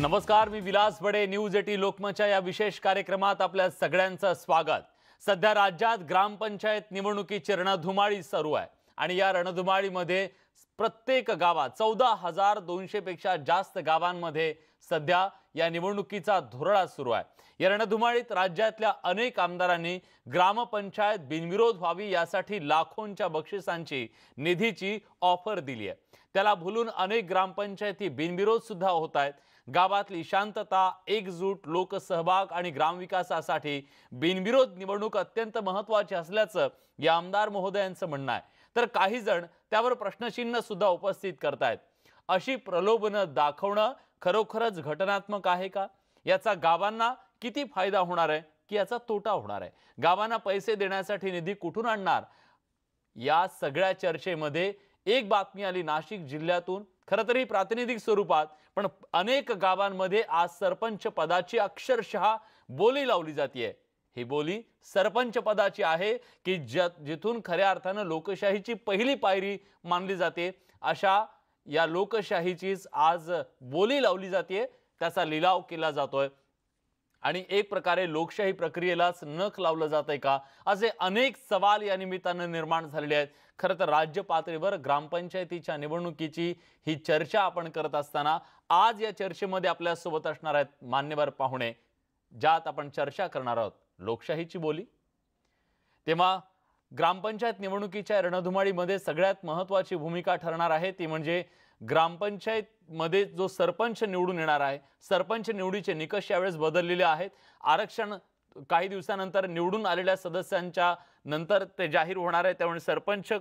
नमस्कार, मी विलास बडे. न्यूज 18 लोकमतच्या या विशेष कार्यक्रमात आपल्या सगळ्यांचं स्वागत. सध्या राज्यात ग्रामपंचायत निवडणुकीची रणधुमाळी सुरू आहे आणि या रणधुमाळीमध्ये प्रत्येक गावात 14,200 पेक्षा जास्त गावांमध्ये सध्या या निवडणुकीचा धुरळा सुरू आहे. या रणधुमाळीत राज्यातल्या अनेक आमदारांनी ग्रामपंचायत बिनविरोध व्हावी यासाठी लाखोंच्या बक्षिसांची निधीची ऑफर दिली आहे. त्याला भुलून अनेक ग्रामपंचायती बिनविरोध सुद्धा होत आहेत. गावातली शांतता, एकजूट, लोकसहभाग आणि ग्रामविकासासाठी बिनविरोध निवडणूक अत्यंत महत्त्वाची असल्याचं या आमदार महोदयांचं म्हणणं आहे. तर काही जण त्यावर प्रश्नचिन्ह सुद्धा उपस्थित करतायत. अशी प्रलोभनं दाखवणं खरोखरच घटनात्मक आहे का? याचा गावांना किती फायदा होणार आहे की याचा तोटा होणार आहे? गावांना पैसे देण्यासाठी निधी कुठून आणणार? या सगळ्या चर्चेमध्ये एक बातमी आली नाशिक जिल्ह्यातून, खरं तर ही प्रातिनिधिक स्वरूपात, पण अनेक गावांमध्ये आज सरपंच पदाची अक्षरशः बोली लावली जाते. ही बोली सरपंच पदाची आहे की जिथून खऱ्या अर्थानं लोकशाहीची पहिली पायरी मानली जाते. अशा या लोकशाहीचीच आज बोली लावली जाते, त्याचा लिलाव केला जातोय आणि एक प्रकारे लोकशाही प्रक्रियेलाच नख लावलं जातंय का, असे अनेक सवाल या निमित्तानं निर्माण झालेले आहेत. खरं तर राज्य पातळीवर ग्रामपंचायतीच्या निवडणुकीची ही चर्चा आपण करत असताना आज या चर्चेमध्ये आपल्या सोबत असणार आहेत मान्यवर पाहुणे, ज्यात आपण चर्चा करणार आहोत लोकशाहीची बोली. तेव्हा ग्रामपंचायत निवडणुकीच्या रणधुमाळीमध्ये सगळ्यात महत्त्वाची भूमिका ठरणार आहे ती म्हणजे ग्रामपंचायत मध्ये जो सरपंच निवडून येणार आहे. सरपंच निवडीचे निकष यावेळेस बदललेले आहेत. आरक्षण काही दिवसानंतर निवडून आलेल्या सदस्यांच्या नंतर ते जाहीर होणार आहे, त्यामुळे सरपंच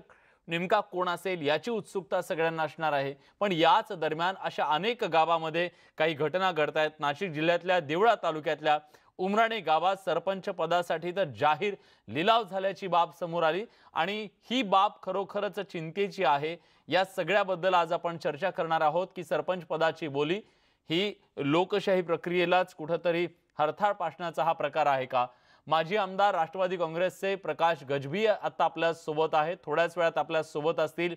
नेमका कोण असेल याची उत्सुकता सगळ्यांना असणार आहे. पण याच दरम्यान अशा अनेक गावामध्ये काही घटना घडत आहेत. नाशिक जिल्ह्यातल्या देवळा तालुक्यातल्या उमराणे गावात सरपंच पदासाठी तर जाहीर लिलाव झाल्याची बाब समोर आली आणि ही बाब खरोखरच चिंतेची आहे. या सगळ्याबद्दल आज आपण चर्चा करणार आहोत की सरपंच पदाची बोली ही लोकशाही प्रक्रियेलाच कुठेतरी हरताळ पाडण्याचा हा प्रकार आहे का? माजी आमदार राष्ट्रवादी काँग्रेसचे प्रकाश गजभी आता आपल्या सोबत आहेत. थोड्याच वेळात आपल्या सोबत असतील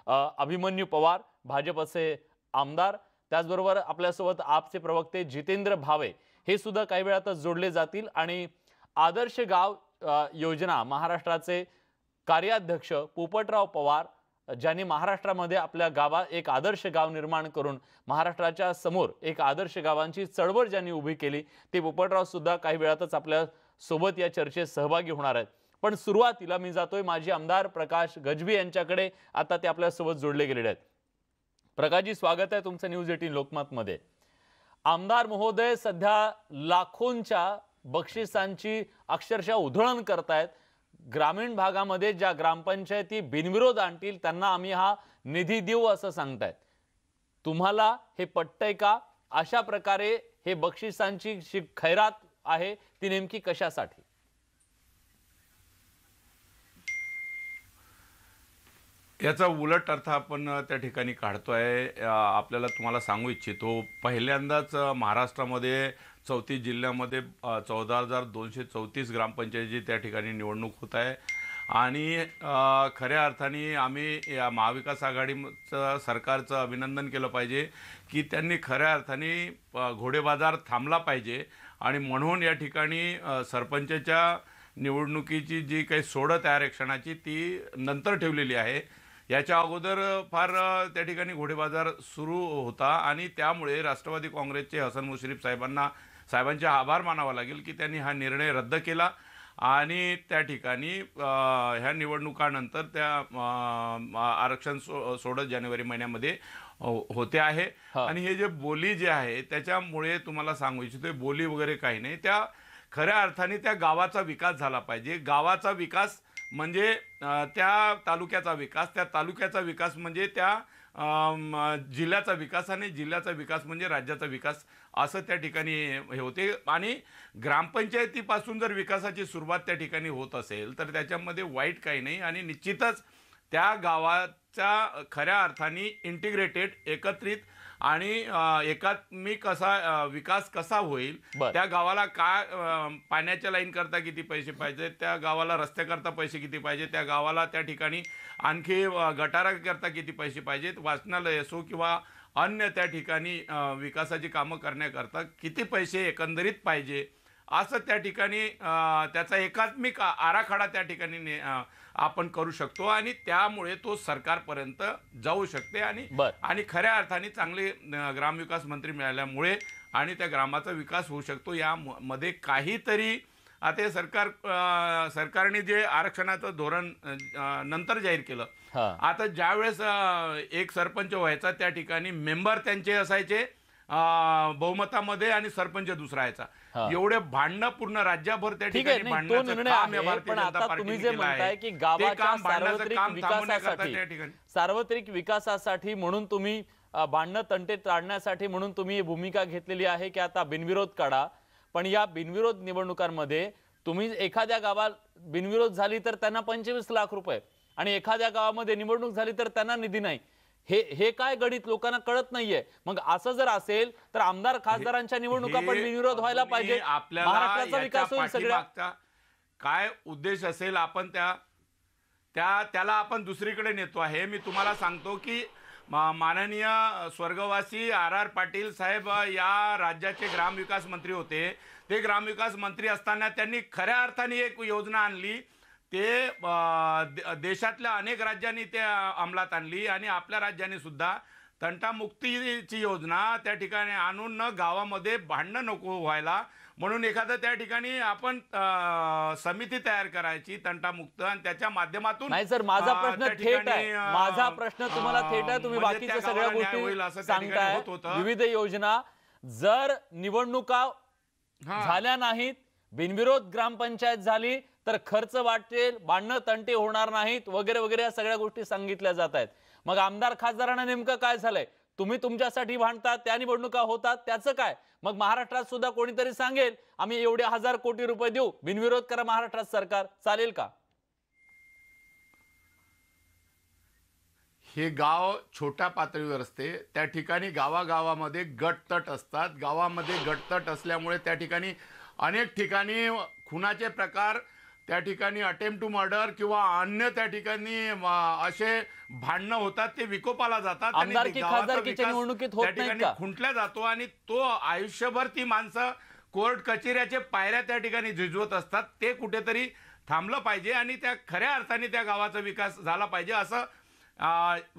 अभिमन्यू पवार, भाजपचे आमदार. त्याचबरोबर आपल्यासोबत आपचे प्रवक्ते जितेंद्र भावे हे सुद्धा काही वेळातच जोडले जातील आणि आदर्श गाव योजना महाराष्ट्राचे कार्याध्यक्ष पोपटराव पवार, ज्यांनी महाराष्ट्रामध्ये आपल्या गावात एक आदर्श गाव निर्माण करून महाराष्ट्राच्या समोर एक आदर्श गावांची चळवळ ज्यांनी उभी केली, ते पोपटराव सुद्धा काही वेळातच आपल्या सोबत या चर्चेत सहभागी होणार आहेत. पण सुरुवातीला मी जातोय माजी आमदार प्रकाश गजभी यांच्याकडे. आता ते आपल्या सोबत जोडले गेलेले आहेत. प्रकाशजी, स्वागत आहे तुमचं न्यूज 18 लोकमत मध्ये. आमदार महोदय सध्या लाखोंच्या बक्षिसांची अक्षरशः उधळण करतायत. ग्रामीण भागामध्ये ज्या ग्रामपंचायती बिनविरोध आणतील त्यांना आम्ही हा निधी देऊ असं सांगतायत. तुम्हाला हे पटतंय का? अशा प्रकारे हे बक्षिसांची जी खैरात आहे ती नेमकी कशासाठी? याचा उलट अर्थ आपण त्या ठिकाणी काढतोय. आपल्याला तुम्हाला सांगू इच्छितो, पहिल्यांदाच महाराष्ट्रामध्ये 34 जिल्ह्यामध्ये 14,234 ग्रामपंचायतीची त्या ठिकाणी निवडणूक होत आहे आणि खऱ्या अर्थाने आम्ही या महाविकास आघाडीचं सरकारचं अभिनंदन केलं पाहिजे की त्यांनी खऱ्या अर्थाने घोडेबाजार थांबला पाहिजे आणि म्हणून या ठिकाणी सरपंचाच्या निवडणुकीची जी काही सोडत आहे आरक्षणाची ती नंतर ठेवलेली आहे. याच्या अगोदर फार त्या ठिकाणी घोडेबाजार सुरू होता आणि त्यामुळे राष्ट्रवादी काँग्रेसचे हसन मुश्रीफ साहेबांचे आभार मानावा लागेल की त्यांनी हा निर्णय रद्द केला आणि त्या ठिकाणी ह्या निवडणुकानंतर त्या आरक्षण सोडत जानेवारी महिन्यामध्ये होते आहे. आणि हे जे बोली जे आहे त्याच्यामुळे तुम्हाला सांगू इच्छितो, बोली वगैरे काही नाही, त्या खऱ्या अर्थाने त्या गावाचा विकास झाला पाहिजे. गावाचा विकास म्हणजे त्या तालुक्याचा विकास, त्या तालुक्याचा विकास म्हणजे त्या जिल्ह्याचा विकास आणि जिल्ह्याचा विकास म्हणजे राज्याचा विकास, असं त्या ठिकाणी हे होते. आणि ग्रामपंचायतीपासून जर विकासाची सुरुवात त्या ठिकाणी होत असेल तर त्याच्यामध्ये वाईट काही नाही आणि निश्चितच त्या गावाचा खऱ्या अर्थाने इंटिग्रेटेड, एकत्रित आणि एकात्मिक असा विकास कसा होईल, त्या गावाला काय पाण्याच्या लाईन करता किती पैसे पाहिजे, त्या गावाला रस्त्याकरता पैसे किती पाहिजे, त्या गावाला त्या ठिकाणी आणखी गटारा करता किती पैसे पाहिजेत, वाचनालय असो किंवा अन्य त्या ठिकाणी विकासाची कामं करण्याकरता किती पैसे एकंदरीत पाहिजे असं त्या ठिकाणी त्याचा एकात्मिक आराखडा त्या ठिकाणी आपण करू शकतो आणि त्यामुळे तो सरकारपर्यंत जाऊ शकते आणि खऱ्या अर्थाने चांगले ग्रामविकास मंत्री मिळाल्यामुळे आणि त्या ग्रामाचा विकास होऊ शकतो. मध्ये काहीतरी आता हे सरकारने जे आरक्षणाचं धोरण नंतर जाहीर केलं. आता ज्यावेळेस एक सरपंच व्हायचा त्या ठिकाणी मेंबर त्यांचे असायचे बहुमतामध्ये आणि सरपंच दुसरा यायचा. एवढे भांडणं पूर्ण राज्यभर त्या ठिकाणी भांडण्याचं काम या भारतीय जनता पार्टीने केलं आहे. की गावाच्या सार्वत्रिक विकासासाठी म्हणून तुम्ही भांडणं तंटे टाळण्यासाठी म्हणून तुम्ही ही भूमिका घेतलेली आहे की आता बिनविरोध काढा. पण या बिनविरोध निवडणुकांमध्ये तुम्ही एखाद्या गावात बिनविरोध झाली तर त्यांना 25 लाख रुपये आणि एखाद्या गावामध्ये निवडणूक झाली तर त्यांना निधी नाही. हे काय गणित लोकांना कळत नाहीये. मग असं जर असेल तर आमदार खासदारांच्या निवडणुका पण बिनविरोध व्हायला पाहिजे. महाराष्ट्राचा विकास होईल. सगळ्या काय उद्देश असेल आपण त्याला आपण दुसरीकडे नेतो आहे. मी तुम्हाला सांगतो की माननीय स्वर्गवासी R पाटील साहेब या राज्याचे ग्रामविकास मंत्री होते. ते ग्रामविकास मंत्री असताना त्यांनी खऱ्या अर्थाने एक योजना आणली. ते देशातल्या अनेक राज्यांनी ते अंमलात आणली आणि आपल्या राज्याने सुद्धा तंटामुक्तीची योजना त्या ठिकाणी आणून गावामध्ये भांडणं नको व्हायला म्हणून एखादं त्या ठिकाणी आपण समिती तयार करायची तंटामुक्त आणि त्याच्या माध्यमातून. नाही सर, माझा प्रश्न थेट आहे. माझा प्रश्न तुम्हाला थेट आहे. तुम्ही बाकीच्या सगळ्या गोष्टी सांगताय, विविध योजना. जर निवडणुका झाल्या नाहीत, बिनविरोध ग्रामपंचायत झाली तर खर्च वाटेल, भांडणं तंटे होणार नाहीत वगैरे वगैरे या सगळ्या गोष्टी सांगितल्या जात आहेत. मग आमदार खासदारांना नेमकं काय झालंय? तुम्ही तुमच्यासाठी भांडतात, त्या निवडणुका होतात, त्याचं काय? मग महाराष्ट्रात सुद्धा कोणीतरी सांगेल आम्ही एवढे 1000 कोटी रुपये देऊ, बिनविरोध करा महाराष्ट्रात सरकार, चालेल का? हे गाव छोट्या पातळीवर असते. त्या ठिकाणी गावागावामध्ये गटतट असतात. गावामध्ये गटतट असल्यामुळे त्या ठिकाणी अनेक ठिकाणी खुनाचे प्रकार, त्या ठिकाणी अटेम्प्ट टू मर्डर किंवा अन्य त्या ठिकाणी असे भांडणं होतात. ते विकोपाला जातात आणि त्या ठिकाणी खुंटल्या जातो आणि तो आयुष्यभर ती माणसं कोर्ट कचेऱ्याचे पायऱ्या त्या ठिकाणी झिजवत असतात. ते कुठेतरी थांबलं पाहिजे आणि त्या खऱ्या अर्थाने त्या गावाचा विकास झाला पाहिजे असं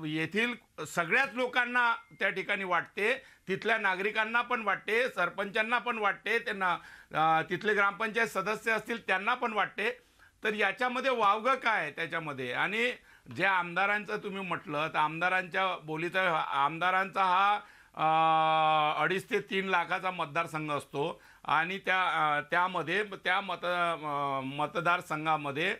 येथील सगळ्याच लोकांना त्या ठिकाणी वाटते. तिथल्या नागरिकांना पण वाटते, सरपंचांना पण वाटते, त्यांना तिथले ग्रामपंचायत सदस्य असतील त्यांना पण वाटते. तर याच्यामध्ये वावगं काय त्याच्यामध्ये? आणि ज्या आमदारांचं तुम्ही म्हटलं तर आमदारांच्या बोलीचा आमदारांचा हा 2.5 ते 3 लाखाचा मतदारसंघ असतो आणि त्यामध्ये त्या मतदारसंघामध्ये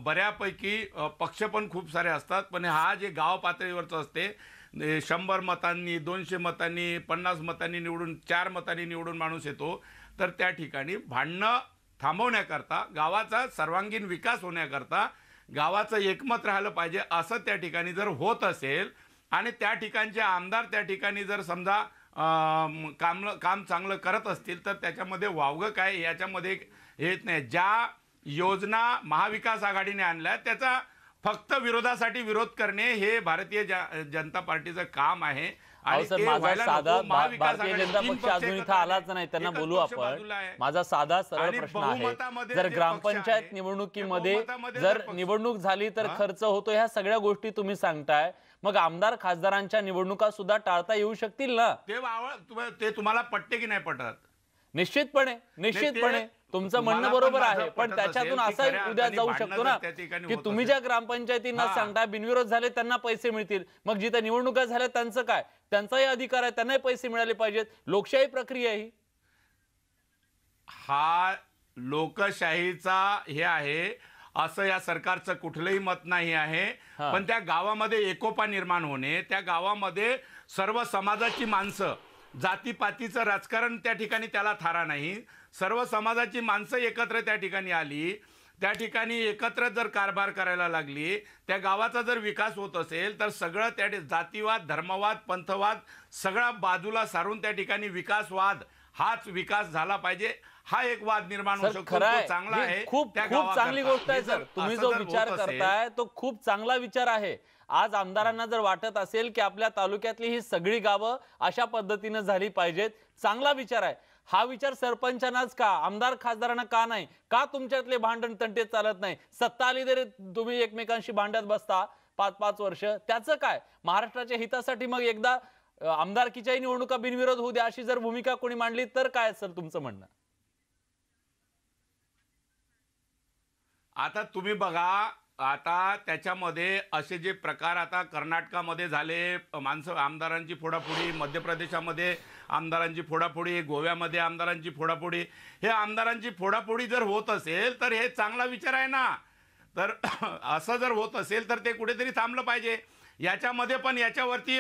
बऱ्यापैकी पक्ष पण खूप सारे असतात. पण हा जे गाव पातळीवरचं असते 100 मतांनी, 200 मतांनी, 50 मतांनी निवडून, 4 मतांनी निवडून माणूस येतो. तर त्या ठिकाणी भांडणं थांबवण्याकरता, गावाचा सर्वांगीण विकास होण्याकरता गावाचं एकमत राहिलं पाहिजे असं त्या ठिकाणी जर होत असेल आणि त्या ठिकाणचे आमदार त्या ठिकाणी जर समजा काम चांगलं करत असतील तर त्याच्यामध्ये वावगं काय याच्यामध्ये येत नाही. ज्या योजना महाविकास आघाडीने आणल्या त्याचा फक्त विरोधासाठी विरोध करणे हे भारतीय जनता पार्टीचं काम आहे. भारतीय जनता पक्ष अजून इथं आलाच नाही, त्यांना बोलू आपण. माझा साधा सरळ प्रश्न आहे, जर ग्रामपंचायत निवडणुकीमध्ये जर निवडणूक झाली तर खर्च होतो, ह्या सगळ्या गोष्टी तुम्ही सांगताय, मग आमदार खासदारांच्या निवडणुका सुद्धा टाळता येऊ शकतील ना? ते तुम्हाला पटते की नाही पटत? निश्चितपणे तुमचं म्हणणं बरोबर आहे. पण त्याच्यातून असं उद्या जाऊ शकतो ना की तुम्ही ज्या ग्रामपंचायतींना सांगता बिनविरोध झाले त्यांना पैसे मिळतील, मग जिथे निवडणुका झाल्या त्यांचं काय? त्यांचाही अधिकार आहे, त्यांनाही पैसे मिळाले पाहिजेत. लोकशाही प्रक्रिया ही हा लोकशाहीचा हे आहे असं या सरकारचं कुठलंही मत नाही आहे. पण त्या गावामध्ये एकोपा निर्माण होणे, त्या गावामध्ये सर्व समाजाची माणसं, जातीपातीचं राजकारण त्या ठिकाणी त्याला थारा नाही. सर्व समाजाची माणसं एकत्र त्या ठिकाणी आली, त्या ठिकाणी एकत्र जर कारभार करायला लागली, त्या गावाचा जर विकास होत असेल तर सगळं त्या जातीवाद, धर्मवाद, पंथवाद सगळा बाजूला सारून त्या ठिकाणी विकासवाद हाच विकास झाला पाहिजे, हा एक वाद निर्माण होऊ सर शकतो. खरं तो आहे, चांगला ही आहे खूप त्या खूप चांगली गावाकरता. गोष्ट आहे हे जर सर. तुम्ही असं जो जर विचार होत असेल, करताय तो खूप चांगला विचार आहे. आज आमदारांना जर वाटत असेल की आपल्या तालुक्यातली ही सगळी गावं अशा पद्धतीने झाली पाहिजेत, चांगला विचार आहे. हा विचार सरपंचांनाच का, आमदार खासदारांना का नाही, का तुमच्यातले भांडण तंटे चालत नाही? सत्ता आली तरी तुम्ही एकमेकांशी भांडत बसता 5-5 वर्ष, त्याचं काय? महाराष्ट्राच्या हितासाठी मग एकदा आमदारकीच्याही निवडणुका बिनविरोध होऊ द्या, अशी जर भूमिका कोणी मांडली तर काय सर तुमचं म्हणणं? आता तुम्ही बघा, आता त्याच्यामध्ये असे जे प्रकार आता कर्नाटकामध्ये झाले, माणसं आमदारांची फोडाफोडी, मध्य प्रदेशामध्ये आमदारांची फोडाफोडी, गोव्यामध्ये आमदारांची फोडाफोडी, हे आमदारांची फोडाफोडी जर होत असेल तर हे चांगला विचार आहे ना. तर असं जर होत असेल तर ते कुठेतरी थांबलं पाहिजे. याच्यामध्ये पण याच्यावरती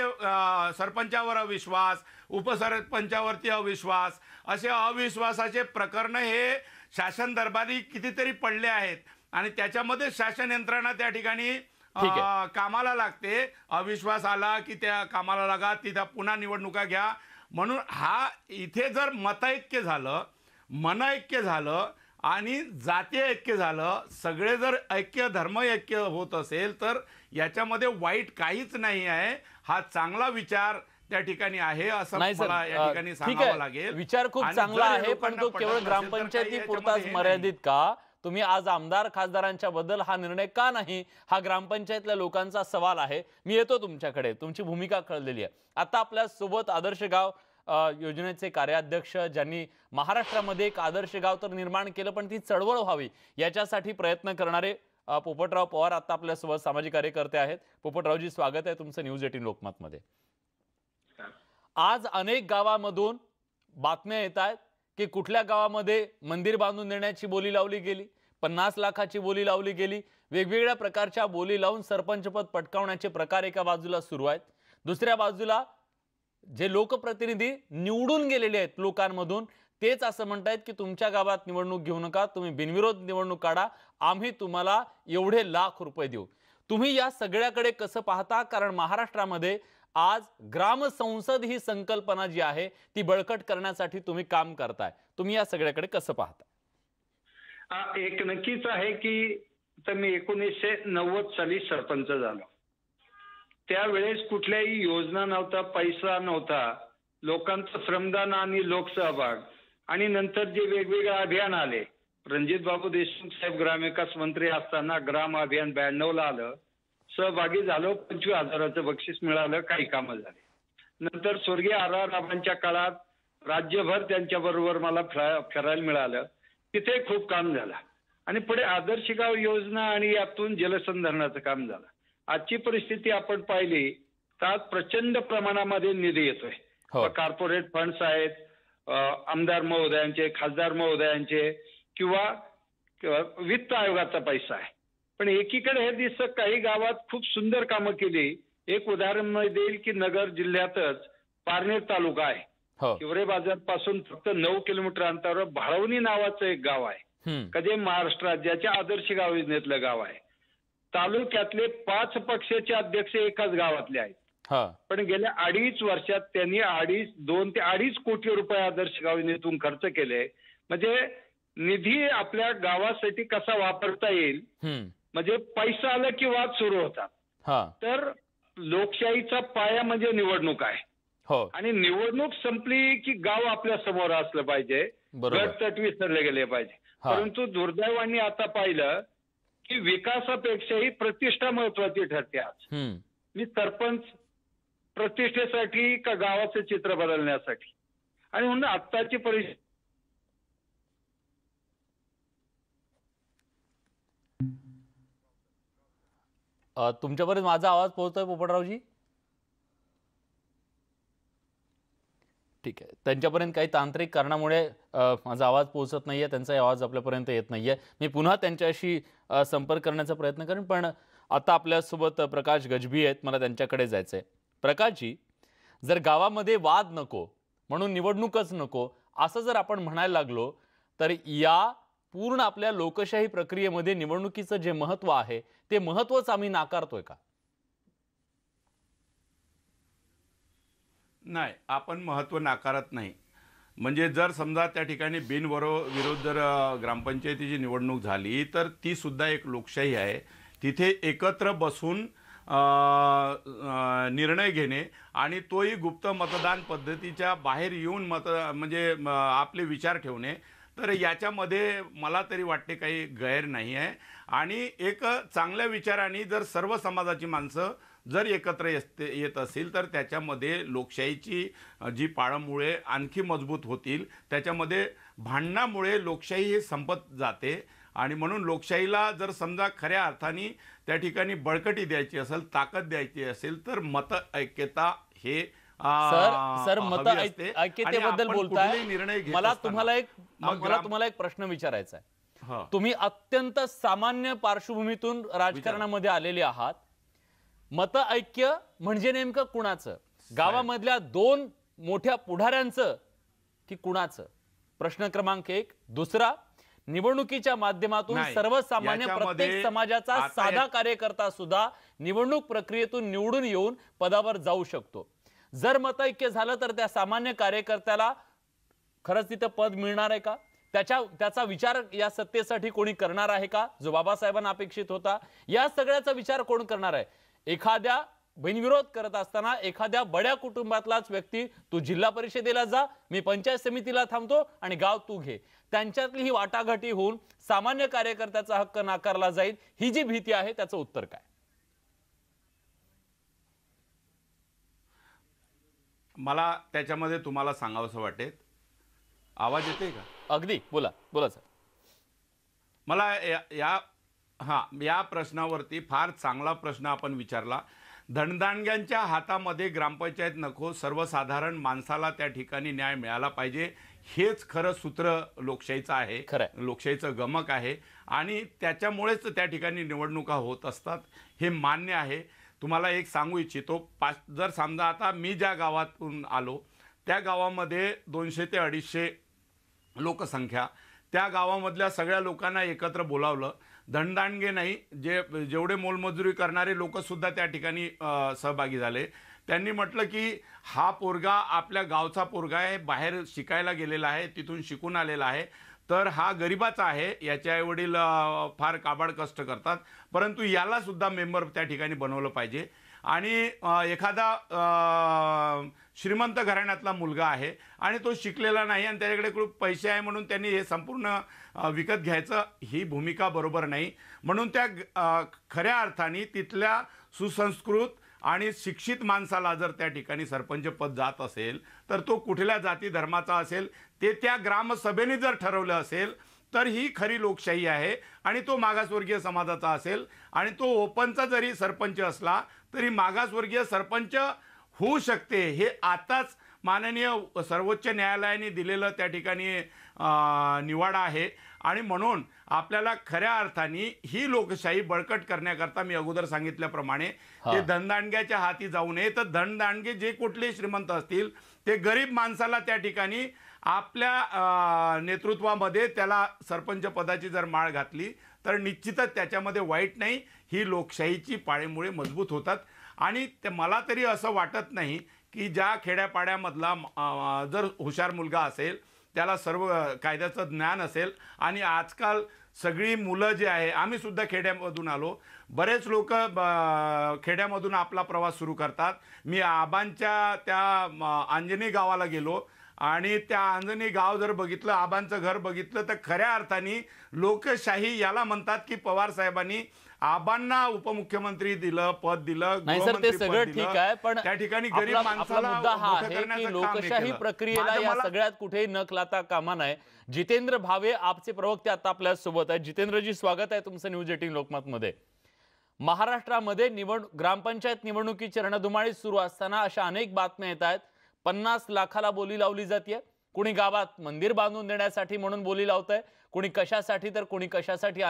सरपंचावर अविश्वास, उपसरपंचावरती अविश्वास, असे अविश्वासाचे प्रकरण हे शासन दरबारी कितीतरी पडले आहेत आणि त्याच्यामध्ये शासन यंत्रणा त्या ठिकाणी ठीक आहे. कामाला लागते. अविश्वास आला की त्या कामाला लागा, तिथं पुन्हा निवडणुका घ्या. म्हणून हा इथे जर मतैक्य झालं, मनैक्य झालं आणि जातीय ऐक्य झालं, सगळे जर ऐक्य धर्म ऐक्य होत असेल तर याच्यामध्ये वाईट काहीच नाही आहे. हा चांगला विचार त्या ठिकाणी आहे असं नाही सर, मला या ठिकाणी ठीक सांगावं आहे, लागेल. विचार खूप आणि चांगला जर हे आहे, पण लोकांना तो पटत केवळ नसेल तर काही ग्रामपंचायती याच्यामध्ये पुरताच हे मर्यादित नाही. का? तुम्ही आज आमदार खासदारांच्या बद्दल हा निर्णय का नाही, हा ग्रामपंचायतल्या लोकांचा सवाल आहे. मी येतो तुमच्याकडे, तुमची भूमिका कळलेली आहे. आता आपल्या सोबत आदर्श गाव योजनेचे कार्याध्यक्ष, ज्यांनी महाराष्ट्रामध्ये एक आदर्श गाव तर निर्माण केलं, पण ती चळवळ व्हावी याच्यासाठी प्रयत्न करणारे पोपटराव पवार आता आपल्यासोबत सामाजिक कार्यकर्ते आहेत. पोपटरावजी, स्वागत आहे तुमचं न्यूज 18 लोकमतमध्ये. आज अनेक गावांमधून बातम्या येत आहेत की कुठल्या गावामध्ये मंदिर बांधून देण्याची बोली लावली गेली, 50 लाखाची बोली लावली गेली, वेगवेगळ्या प्रकारच्या बोली लावून सरपंचपद पटकावण्याचे प्रकार एका बाजूला सुरू आहेत. दुसऱ्या बाजूला जे लोकप्रतिनिधी निवडून गेलेले आहेत लोकांमधून, तेच असं म्हणतायत की तुमच्या गावात निवडणूक घेऊ नका, तुम्ही बिनविरोध निवडणूक काढा, आम्ही तुम्हाला एवढे लाख रुपये देऊ. तुम्ही या सगळ्याकडे कसं पाहता? कारण महाराष्ट्रामध्ये आज ग्राम संसद ही संकल्पना जी आहे ती बळकट करण्यासाठी तुम्ही काम करताय. तुम्ही या सगळ्याकडे कसं पाहता? एक नक्कीच आहे की तर मी 1990 साली सरपंच झालो. त्यावेळेस कुठल्याही योजना नव्हता, पैसा नव्हता. लोकांचं श्रमदान आणि लोकसहभाग आणि नंतर जे वेगवेगळे अभियान आले, रणजित बाबू देशमुख साहेब ग्रामविकास मंत्री असताना ग्राम अभियान 92ला आलं. सहभागी झालो, 25,000चं बक्षीस मिळालं, काही कामं झाली. नंतर स्वर्गीय R.R. रावांच्या काळात राज्यभर त्यांच्याबरोबर मला फिरायला मिळालं, तिथे खूप काम झालं आणि पुढे आदर्श गाव योजना आणि यातून जलसंधारणाचं काम झालं. आजची परिस्थिती आपण पाहिली तर आज प्रचंड प्रमाणामध्ये निधी येतोय. कॉर्पोरेट फंड्स आहेत, आमदार महोदयांचे, खासदार महोदयांचे किंवा वित्त आयोगाचा पैसा आहे. पण एकीकडे हे दिसतं काही गावात खूप सुंदर कामं केली. एक उदाहरण मी देईल की नगर जिल्ह्यातच पारनेर तालुका आहे. हिवरे बाजार पासून फक्त 9 किलोमीटर अंतरावर भाळवणी नावाचं एक गाव आहे. कधी महाराष्ट्र राज्याच्या आदर्श गाव योजनेतलं गाव आहे. तालुक्यातले 5 पक्षाचे अध्यक्ष एकाच गावातले आहेत. पण गेल्या 2.5 वर्षात त्यांनी 2 ते 2.5 कोटी रुपये आदर्श गाव योजनेतून खर्च केले. म्हणजे निधी आपल्या गावासाठी कसा वापरता येईल, म्हणजे पैसा आला की वाद सुरू होतात. तर लोकशाहीचा पाया म्हणजे निवडणूक आहे आणि निवडणूक संपली की गाव आपल्या समोर असलं पाहिजे, गटतट विसरले गेले पाहिजे. परंतु दुर्दैवाने आता पाहिलं की विकासापेक्षाही प्रतिष्ठा महत्वाची ठरते. आज मी सरपंच प्रतिष्ठेसाठी का गावाचं चित्र बदलण्यासाठी, आणि म्हणून आत्ताची परिस्थिती तुमच्यापर्यंत माझा आवाज पोहोचतोय पोपटरावजी? ठीक आहे, त्यांच्यापर्यंत काही तांत्रिक कारणामुळे माझा आवाज पोहोचत नाहीये, त्यांचा आवाज आपल्यापर्यंत येत नाहीये. मी पुन्हा त्यांच्याशी संपर्क करण्याचा प्रयत्न करेन, पण आता आपल्यासोबत प्रकाश गजबी आहेत, मला त्यांच्याकडे जायचंय. प्रकाशजी, जर गावामध्ये वाद नको म्हणून निवडणूकच नको असं जर आपण म्हणायला लागलो तर या पूर्ण आपल्या लोकशाही प्रक्रियेमध्ये निवडणुकीचं जे महत्त्व आहे ते महत्त्वच आम्ही नाकारतोय का? नाही, आपण महत्त्व नाकारत नाही. म्हणजे जर समजा त्या ठिकाणी बिनविरोध जर ग्रामपंचायतीची निवडणूक झाली तर ती सुद्धा एक लोकशाही आहे. तिथे एकत्र बसून निर्णय घेणे आणि तोही गुप्त मतदान पद्धतीच्या बाहेर येऊन म्हणजे आपले विचार ठेवणे, तर याच्यामध्ये मला तरी वाटते काही गैर नाही आहे. आणि एक चांगल्या विचाराने जर सर्व समाजाची माणसं जर एकत्र येत असेल तर त्याच्यामध्ये लोकशाहीची जी पाळंमुळे आणखी मजबूत होतील. त्याच्यामध्ये भांडणामुळे लोकशाही हे संपत जाते आणि म्हणून लोकशाहीला जर समजा खऱ्या अर्थाने त्या ठिकाणी बळकटी द्यायची असेल, ताकद द्यायची असेल तर मत ऐक्यता हे सर मत हवी असते. आणि ऐक्यतेबद्दल आपण बोलताय, कुठलेही निर्णय घेत मला असताना तुम्हाला एक प्रश्न विचारायचा आहे. हं. तुम्ही अत्यंत सामान्य पार्श्वभूमीतून राजकारणामध्ये आलेले आहात. मत ऐक्य म्हणजे नेमकं कुणाचं? गावामधल्या 2 मोठ्या पुढाऱ्यांचं की कुणाचं? प्रश्न क्रमांक 1. दुसरा, निवडणुकीच्या माध्यमातून नाही, सर्वसामान्य याच्यामध्ये प्रत्येक समाजाचा आता साधा कार्यकर्ता सुद्धा निवडणूक प्रक्रियेतून निवडून येऊन पदावर जाऊ शकतो. जर मतऐक्य झालं तर त्या सामान्य कार्यकर्त्याला खरंच तिथं पद मिळणार आहे का? त्याचा विचार या सत्तेसाठी कोणी करणार आहे का, जो बाबासाहेबांना अपेक्षित होता? या सगळ्याचा विचार कोण करणार आहे? एखाद्या बिनविरोध करत असताना एखाद्या बड्या कुटुंबातलाच व्यक्ती, तू जिल्हा परिषदेला जा, मी पंचायत समितीला थांबतो आणि गाव तू घे, त्यांच्यातली ही वाटाघाटी होऊन सामान्य कार्यकर्त्याचा हक्क नाकारला जाईल, ही जी भीती आहे त्याचं उत्तर काय? मला त्याच्यामध्ये तुम्हाला सांगावंसं वाटेल. आवाज येते का? अगदी बोला सर. मला या प्रश्नावरती फार चांगला प्रश्न आपण विचारला. धनदांडग्यांच्या हातामध्ये ग्रामपंचायत नको, सर्वसाधारण माणसाला त्या ठिकाणी न्याय मिळाला पाहिजे, हेच खरं सूत्र लोकशाहीचं आहे, लोकशाहीचं गमक आहे. आणि त्याच्यामुळेच त्या ठिकाणी निवडणुका होत असतात, हे मान्य आहे. तुम्हाला एक सांगू इच्छितो, जर समजा आता मी ज्या गावातून आलो त्या गावामध्ये 200 ते 250 लोकसंख्या, त्या गावामधल्या सगळ्या लोकांना एकत्र बोलावलं. धनदांडगे नाही, जेवढे मोलमजुरी करणारे लोकसुद्धा त्या ठिकाणी सहभागी झाले. त्यांनी म्हटलं की हा पोरगा आपल्या गावचा पोरगा आहे, बाहेर शिकायला गेलेला आहे, तिथून शिकून आलेला आहे, तर हा गरिबाचा आहे, याचे आईवडील फार काबाड कष्ट करतात, परंतु याला सुद्धा मेंबर त्या ठिकाणी बनवलं पाहिजे. आणि एखादा श्रीमंत घराण्यातला मुलगा आहे आणि तो शिकलेला नाही आणि त्याच्याकडे खूप पैसे आहे म्हणून त्यांनी हे संपूर्ण विकत घ्यायचं, ही भूमिका बरोबर नाही. म्हणून त्या खऱ्या अर्थाने तिथल्या सुसंस्कृत आणि शिक्षित माणसाला जर त्या ठिकाणी सरपंच पद जात असेल तर तो कुठल्या जाती धर्माचा असेल ते त्या ग्रामसभेने जर ठरवलं असेल तर ही खरी लोकशाही आहे. आणि तो मागासवर्गीय समाजाचा असेल आणि तो ओपनचा जरी सरपंच असला तरी मागासवर्गीय सरपंच होऊ शकते, हे आताच माननीय सर्वोच्च न्यायालयाने दिलेलं त्या ठिकाणी निवाडा आहे. आणि म्हणून आपल्याला खऱ्या अर्थाने ही लोकशाही बळकट करण्याकरता मी अगोदर सांगितल्याप्रमाणे ते धनदांडग्याच्या हाती जाऊ नये. तर धनदांडगे जे कुठले श्रीमंत असतील ते गरीब माणसाला त्या ठिकाणी आपल्या नेतृत्वामध्ये त्याला सरपंच पदाची जर माळ घातली तर निश्चितच त्याच्यामध्ये वाईट नाही, ही लोकशाहीची पाळेमुळे मजबूत होतात. आणि मला तरी असं वाटत नाही की ज्या खेड्यापाड्यामधला जर हुशार मुलगा असेल, त्याला सर्व कायद्याचं ज्ञान असेल, आणि आजकाल सगळी मुलं जे आहे, आम्ही सुद्धा खेड्यामधून आलो, बरेच लोक खेड्यामधून आपला प्रवास सुरू करतात. मी आबांच्या त्या अंजनी गावाला गेलो आणि त्या अंजनी गाव जर बघितलं, आबांचं घर बघितलं, तर खऱ्या अर्थाने लोकशाही याला म्हणतात की पवार साहेबांनी आबांना उपमुख्यमंत्री दिलं, पद दिलं. नाही सर, ते सगळं ठीक आहे, पण त्या ठिकाणी गरीब माणसाला मुद्दा हा आहे की लोकशाही प्रक्रियेला या सगळ्यात कुठेही नख लाता कामा नये. जितेंद्र भावे आपचे प्रवक्ते आता आपल्या सोबत आहेत. जितेंद्रजी, स्वागत आहे तुमचं न्यूज 18 लोकमत मध्ये. महाराष्ट्रामध्ये ग्रामपंचायत निवडणुकीची रणधुमाळी सुरू असताना अशा अनेक बातम्या येत आहेत. 50 लाखाला बोली लावली जाते. कोणी गावात मंदिर बांधून देण्यासाठी म्हणून बोली लावतंय, कोणी कशासाठी तर कोणी कशासाठी.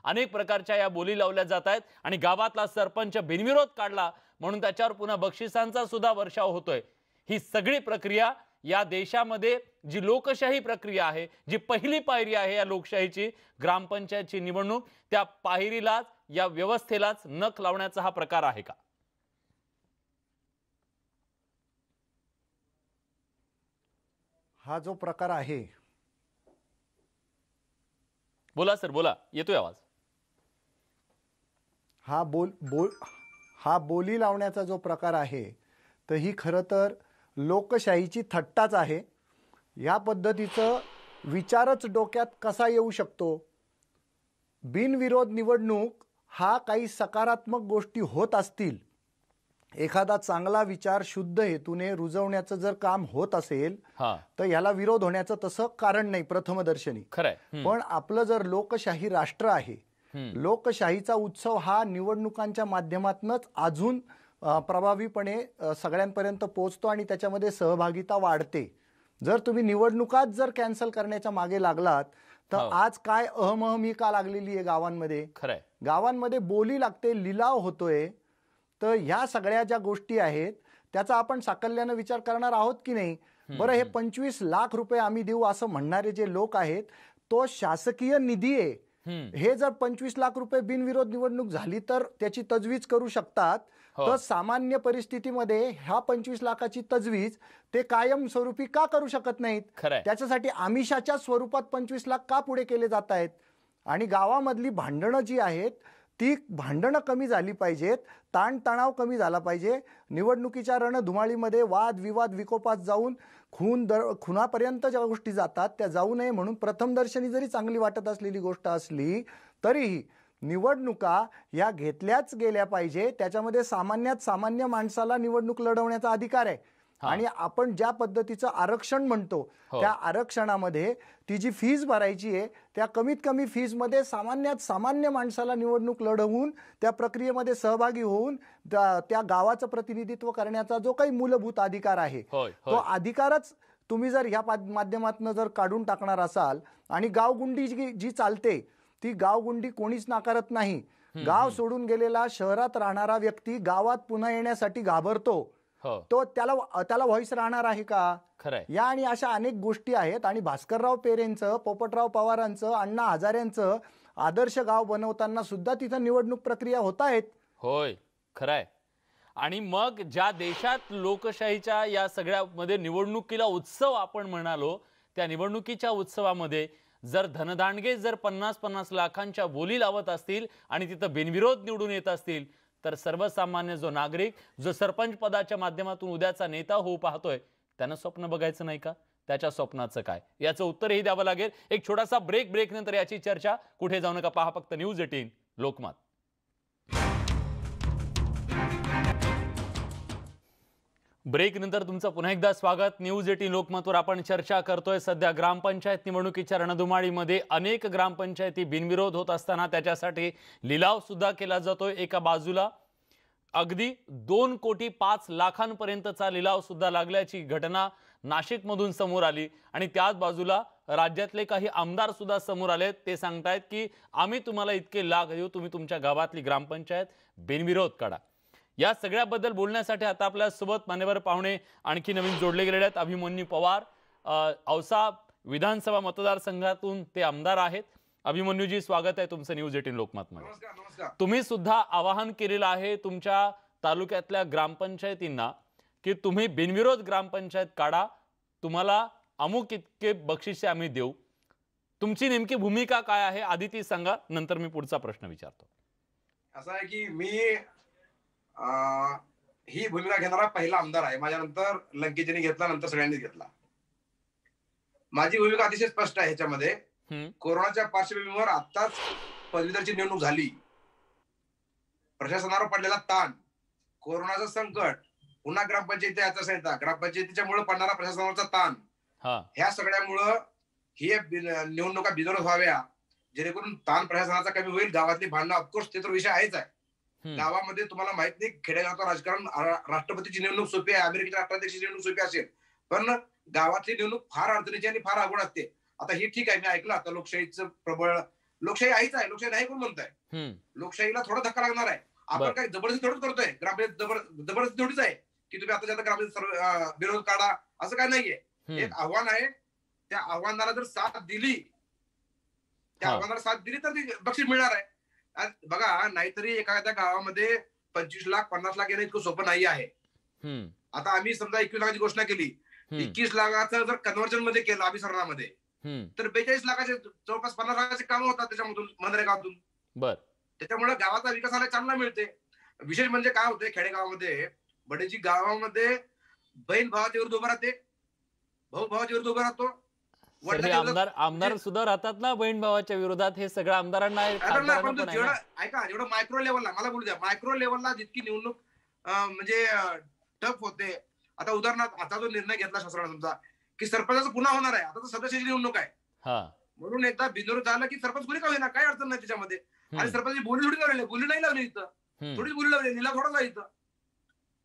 अनेक प्रकारच्या या बोली लावल्या जात आहेत. आणि गावातला सरपंच बिनविरोध काढला म्हणून त्याच्यावर पुन्हा बक्षिसांचा सुद्धा वर्षाव होतोय. ही सगळी प्रक्रिया या देशामध्ये जी लोकशाही प्रक्रिया आहे, जी पहिली पायरी आहे या लोकशाहीची, ग्रामपंचायतची निवडणूक, त्या पायरीलाच, या व्यवस्थेलाच नख लावण्याचा हा प्रकार आहे का? हा जो प्रकार आहे, बोला सर, बोला, येतोय आवाज. हा बोली लावण्याचा जो प्रकार आहे, तर ही खरं तर लोकशाहीची थट्टाच आहे. या पद्धतीचं विचारच डोक्यात कसा येऊ शकतो? बिनविरोध निवडणूक हा काही सकारात्मक गोष्टी होत असतील, एखादा चांगला विचार शुद्ध हेतूने रुजवण्याचं जर काम होत असेल तर याला विरोध होण्याचं तसं कारण नाही प्रथमदर्शनी. खरंय. पण आपलं जर लोकशाही राष्ट्र आहे, लोकशाहीचा उत्सव हा निवडणुकांच्या माध्यमातूनच अजून प्रभावीपणे सगळ्यांपर्यंत पोहोचतो आणि त्याच्यामध्ये सहभागिता वाढते. जर तुम्ही निवडणुकात जर कॅन्सल करण्याच्या मागे लागलात तर आज काय अहमही का लागलेली आहे गावांमध्ये. खरंय, गावांमध्ये बोली लागते, लिलाव होतोय. तर ह्या सगळ्या ज्या गोष्टी आहेत त्याचा आपण साकल्यानं विचार करणार आहोत की नाही. बरं, हे 25 लाख रुपये आम्ही देऊ असं म्हणणारे जे लोक आहेत, तो शासकीय निधी आहे. हे जर 25 लाख रुपये बिनविरोध निवडणूक झाली तर त्याची तजवीज करू शकतात. तर सामान्य परिस्थितीमध्ये ह्या 25 लाखाची तजवीज ते कायम स्वरूपी का करू शकत नाहीत? त्याच्यासाठी आमिषाच्या स्वरूपात 25 लाख का पुढे केले जात आहेत? आणि गावामधली भांडणं जी आहेत ती भांडणं कमी झाली पाहिजेत, ताणतणाव कमी झाला पाहिजे. निवडणुकीच्या रणधुमाळीमध्ये वाद विवाद विकोपात जाऊन खुनापर्यंत ज्या गोष्टी जातात त्या जाऊ नये म्हणून प्रथमदर्शनी जरी चांगली वाटत असलेली गोष्ट असली तरीही निवडणुका या घेतल्याच गेल्या पाहिजे. त्याच्यामध्ये सामान्यात सामान्य माणसाला निवडणूक लढवण्याचा अधिकार आहे. आणि आपण ज्या पद्धतीचं आरक्षण म्हणतो त्या आरक्षणामध्ये ती जी फीज भरायची आहे त्या कमीत कमी फीज मध्ये सामान्यात सामान्य माणसाला निवडणूक लढवून त्या प्रक्रियेमध्ये सहभागी होऊन त्या गावाचं प्रतिनिधित्व करण्याचा जो काही मूलभूत अधिकार आहे तो अधिकारच तुम्ही जर या माध्यमातून जर काढून टाकणार असाल. आणि गावगुंडी जी चालते ती गावगुंडी कोणीच नाकारत नाही. गाव सोडून गेलेला शहरात राहणारा व्यक्ती गावात पुन्हा येण्यासाठी घाबरतो. तो त्याला व्हॉइस राहणार आहे का? या आणि अशा अनेक गोष्टी आहेत. आणि भास्करराव पेरेंचं, पोपटराव पवारांचं, अण्णा हजारेंचं आदर्श गाव बनवताना सुद्धा तिथं निवडणूक प्रक्रिया होत आहेत. होय, खरंय. आणि मग ज्या देशात लोकशाहीच्या या सगळ्यामध्ये निवडणुकीला उत्सव आपण म्हणालो, त्या निवडणुकीच्या उत्सवामध्ये जर धनदांडगे जर 50-50 लाखांच्या बोली लावत असतील आणि तिथं बिनविरोध निवडून येत असतील तर सर्वसामान्य जो नागरिक, जो सरपंच पदाच्या माध्यमातून उद्याचा नेता होऊ पाहतोय, त्यानं स्वप्न बघायचं नाही का? त्याच्या स्वप्नाचं काय, याचं उत्तरही द्यावं लागेल. एक छोटासा ब्रेक नंतर याची चर्चा. कुठे जाऊ नका, पहा फक्त न्यूज 18 लोकमत. ब्रेक नंतर तुमचं पुन्हा एकदा स्वागत. न्यूज 18 लोकमतवर आपण चर्चा करतोय. सध्या ग्रामपंचायत निवडणुकीच्या रणधुमाळीमध्ये अनेक ग्रामपंचायती बिनविरोध होत असताना त्याच्यासाठी लिलाव सुद्धा केला जातोय. एका बाजूला अगदी 2,05 लाखांपर्यंतचा लिलाव सुद्धा लागल्याची घटना नाशिकमधून समोर आली. आणि त्याच बाजूला राज्यातले काही आमदार सुद्धा समोर आलेत. ते सांगतायत की आम्ही तुम्हाला इतके लाख देऊ, तुम्ही तुमच्या गावातली ग्रामपंचायत बिनविरोध काढा. या सगळ्याबद्दल बोलण्यासाठी आता आपल्या सोबत मान्यवर पाहुणे आणखी नवीन जोडले गेलेले आहेत. अभिमन्यू पवार, औसा विधानसभा मतदारसंघातून ते आमदार आहेत. अभिमन्यूजी, स्वागत आहे तुमचं न्यूज 18 लोकमत मध्ये. नमस्कार. तुम्ही सुद्धा आवाहन केलेलं आहे तुमच्या तालुक्यातल्या ग्रामपंचायतींना की तुम्ही बिनविरोध ग्रामपंचायत काढा, तुम्हाला अमुक इतके बक्षिसे आम्ही देऊ. तुमची नेमकी भूमिका काय आहे आधी ती सांगा, नंतर मी पुढचा प्रश्न विचारतो. असं आहे की मी ही भूमिका घेणारा पहिला आमदार आहे. माझ्यानंतर लंकेजीने घेतला, नंतर सगळ्यांनीच घेतला. माझी भूमिका अतिशय स्पष्ट आहे. ह्याच्यामध्ये कोरोनाच्या पार्श्वभूमीवर आताच पदवीधरची निवडणूक झाली, प्रशासनावर पडलेला ताण, कोरोनाचं संकट, पुन्हा ग्रामपंचायती आचारसंहिता, ग्रामपंचायतीच्यामुळे पडणारा प्रशासनावरचा ताण, ह्या सगळ्यामुळं ही निवडणुका बिनविरोध व्हाव्या, जेणेकरून ताण प्रशासनाचा कमी होईल. गावातली भांडणं ऑफकोर्स ते तर विषय आहेच आहे. गावामध्ये तुम्हाला माहित नाही, खेडेगावचं राजकारण, राष्ट्रपतीची निवडणूक सोपी आहे, अमेरिकेच्या राष्ट्राध्यक्षाची निवडणूक सोपी असेल, पण गावातली निवडणूक फार अडचणीची आणि फार अवघड असते. आता ही ठीक आहे, मी ऐकलं आता लोकशाहीचं प्रबळ, लोकशाही आहेच आहे, लोकशाही नाही कोण म्हणताय. लोकशाहीला थोडा धक्का लागणार आहे. आपण काही जबरदस्ती थोडंच करतोय, ग्रामपंचायत जबरदस्ती थोडीच आहे की तुम्ही आता ग्रामपंचायत विरोध काढा, असं काय नाहीये. एक आव्हान आहे, त्या आव्हानाला जर साथ दिली, त्या आव्हानाला साथ दिली तर ती बक्षीस मिळणार आहे. बघा, नाहीतरी एखाद्या गावामध्ये 25 लाख 50 लाख येणं इतकं सोपं नाही आहे. आता आम्ही समजा 21 लाखाची घोषणा केली, 21 लाखाचं जर कन्व्हर्जन मध्ये केलं अभिसरणामध्ये तर 42 लाखाचे जवळपास 50 लाखाचे कामं होतात त्याच्यामधून मनरेगातून. बर, त्याच्यामुळे गावाचा विकासाला चांगला मिळते. विशेष म्हणजे काय होते खेडेगावामध्ये बडेजी गावामध्ये बहीण भावाच्या विरुद्ध उभा राहते, भाऊ भावाच्या विरुद्ध उभा राहतो. आमदार सुद्धा राहतात ना बहीण भावाच्या विरोधात, हे सगळं आमदारांना जेवढं मायक्रो लेवलला मला बोलू द्या, मायक्रो लेवलला जितकी निवडणूक म्हणजे टफ होते. आता उदाहरणार्थ आता जो निर्णय घेतला शासनाने समजा की सरपंचाचं पुन्हा होणार आहे, आता तर सदस्याची निवडणूक आहे, म्हणून एकदा बिनविरोध झालं की सरपंच कुणी का होईना काही अडचण नाही त्याच्यामध्ये. आणि सरपंचाची बोली थोडी लावली, बोली नाही लावली इथं, थोडीच बोली लावली, लिला थोडा जा इथं.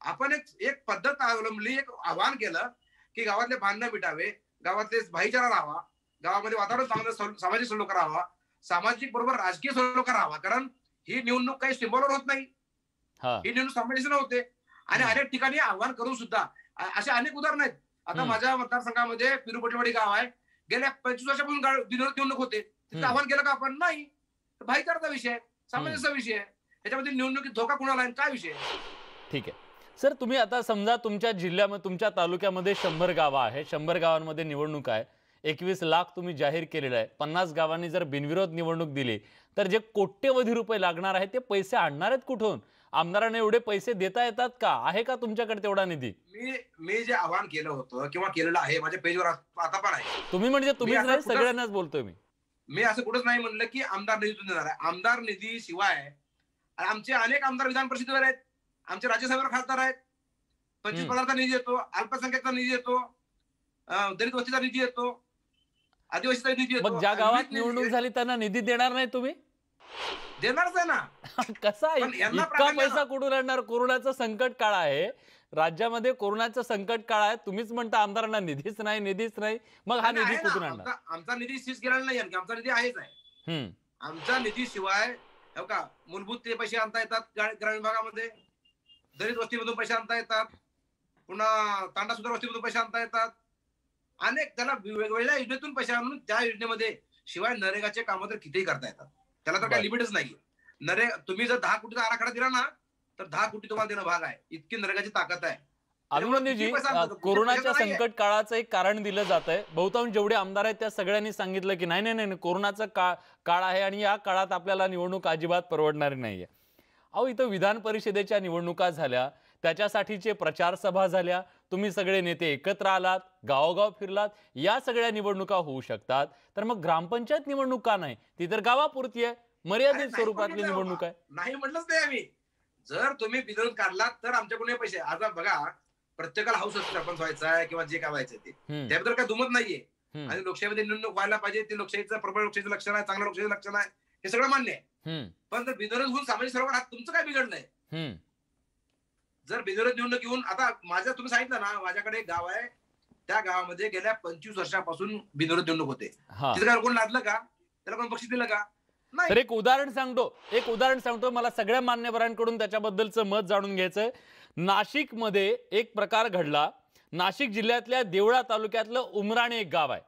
आपण एक पद्धत अवलंबली, एक आवाहन केलं की गावातले भांडणं मिटावे, गावातले भाईचारा राहावा, गावामध्ये वातावरण चांगलं सामाजिक सलोखा राहावा, सामाजिक बरोबर राजकीय सलोखा राहावा. कारण ही निवडणूक काही सिम्बॉलवर होत नाही, ही निवडणूक संमेलन होते. आणि अनेक ठिकाणी आव्हान करून सुद्धा असे अनेक उदाहरण आहेत. आता माझ्या मतदारसंघामध्ये पिरुपटवाडी गाव आहे, गेल्या 25 वर्षापासून बिनविरोध निवडणूक होते, तिथं आव्हान केलं का आपण? नाही. भाईचाराचा विषय, सामंजस्याचा विषय, याच्यामध्ये निवडणुकीत धोका कुणाला आहे काय विषय? ठीक आहे सर, तुम्ही आता समजा तुमच्या जिल्ह्यामध्ये तुमच्या तालुक्यामध्ये 100 गावं आहे, 100 गावांमध्ये निवडणूक आहे, 21 लाख तुम्ही जाहीर केलेलं आहे. 50 गावांनी जर बिनविरोध निवडणूक दिली तर जे कोट्यवधी रुपये लागणार आहे ते पैसे आणणार आहेत कुठून? आमदारांना एवढे पैसे देता येतात का? आहे का तुमच्याकडे तेवढा निधी? मी जे आवाहन केलं होतं किंवा केलेलं आहे माझ्या पेजवर आता पण आहे. तुम्ही म्हणजे तुम्ही नाही, सगळ्यांनाच बोलतोय मी असं कुठंच नाही म्हणलं की आमदार निधीतून देणार आहे. आमदार निधी शिवाय आमचे अनेक आमदार विधान परिषदेवर आहेत, आमचे राज्यसभेवर खासदार आहेत. 25 पदार्थ निधी येतो, अल्पसंख्याकचा निधी येतो, दलित वस्तीचा निधी येतो, आदिवासीचा निधी येतो. मग ज्या गावात निवडणूक झाली त्यांना निधी देणार नाही तुम्ही? देणारच आहे ना. कसा इतका पैसा कुठून आणणार? कोरोनाचं संकट काळ आहे राज्यामध्ये, कोरोनाचं संकट काळ आहे, तुम्हीच म्हणता आमदारांना निधीच नाही. मग हा निधी कुठून आणणार? आमचा निधी सीज केलेला नाही, आमचा निधी आहेच आहे. आमच्या निधी शिवाय का मूलभूत ते पैसे आणता येतात ग्रामीण भागामध्ये, दलित वस्तीमधून पैसे आणता येतात, पुन्हा तांडा सुधार वस्तीमधून पैसे आणता येतात. अनेक त्याला वेगवेगळ्या योजनेतून पैसे आणून त्या योजनेमध्ये शिवाय नरेगाचे कामं तर कितीही करता येतात, त्याला तर काही लिमिटच नाहीये. तुम्ही जर 10 कोटीचा आराखडा दिला ना तर 10 कोटी तुम्हाला देणं भाग आहे, इतकी नरेगाची ताकद आहे. अभिमन्यूजी, कोरोनाच्या संकट काळाचं एक कारण दिलं जात आहे. बहुतांश जेवढे आमदार आहेत त्या सगळ्यांनी सांगितलं की नाही कोरोनाचा काळ आहे आणि या काळात आपल्याला निवडणूक अजिबात परवडणारी नाहीये. अहो, इथं विधान परिषदेच्या निवडणुका झाल्या, त्याच्यासाठीचे प्रचार सभा झाल्या, तुम्ही सगळे नेते एकत्र आलात, गावोगाव फिरलात, या सगळ्या निवडणुका होऊ शकतात. तर मग ग्रामपंचायत निवडणूक का नाही? ती तर गावापुरती आहे, मर्यादित स्वरूपातली निवडणूक आहे. नाही म्हटलंच नाही आम्ही. जर तुम्ही विरोध काढलात तर आमच्याकडून पैसे, आता बघा प्रत्येकाला हाऊस सरपंच व्हायचा आहे किंवा जे काय व्हायचं ते, त्याबद्दल काय दुमत नाहीये. आणि लोकशाहीमध्ये निवडणूक व्हायला पाहिजे, ते लोकशाहीचं प्रबळ लोकशाहीचं लक्षण आहे, चांगलं लोकशाहीचं लक्षण आहे, हे सगळं मान्य आहे. पण जर बिनविरोध होऊन सामाजिक सरोवर तुमचं काय बिघडलंय? जर बिनविरोध निवडणूक घेऊन, आता तुम्ही सांगितलं ना, माझ्याकडे एक गाव आहे, त्या गावामध्ये गेल्या 25 वर्षापासून बिनविरोध निवडणूक होते. तिथे काय कोण लादलं का? त्याला कोण बक्षीस दिलं का? तर एक उदाहरण सांगतो, मला सगळ्या मान्यवरांकडून त्याच्याबद्दलचं मत जाणून घ्यायचंय. नाशिक मध्ये एक प्रकार घडला. नाशिक जिल्ह्यातल्या देवळा तालुक्यातलं उमराणे एक गाव आहे,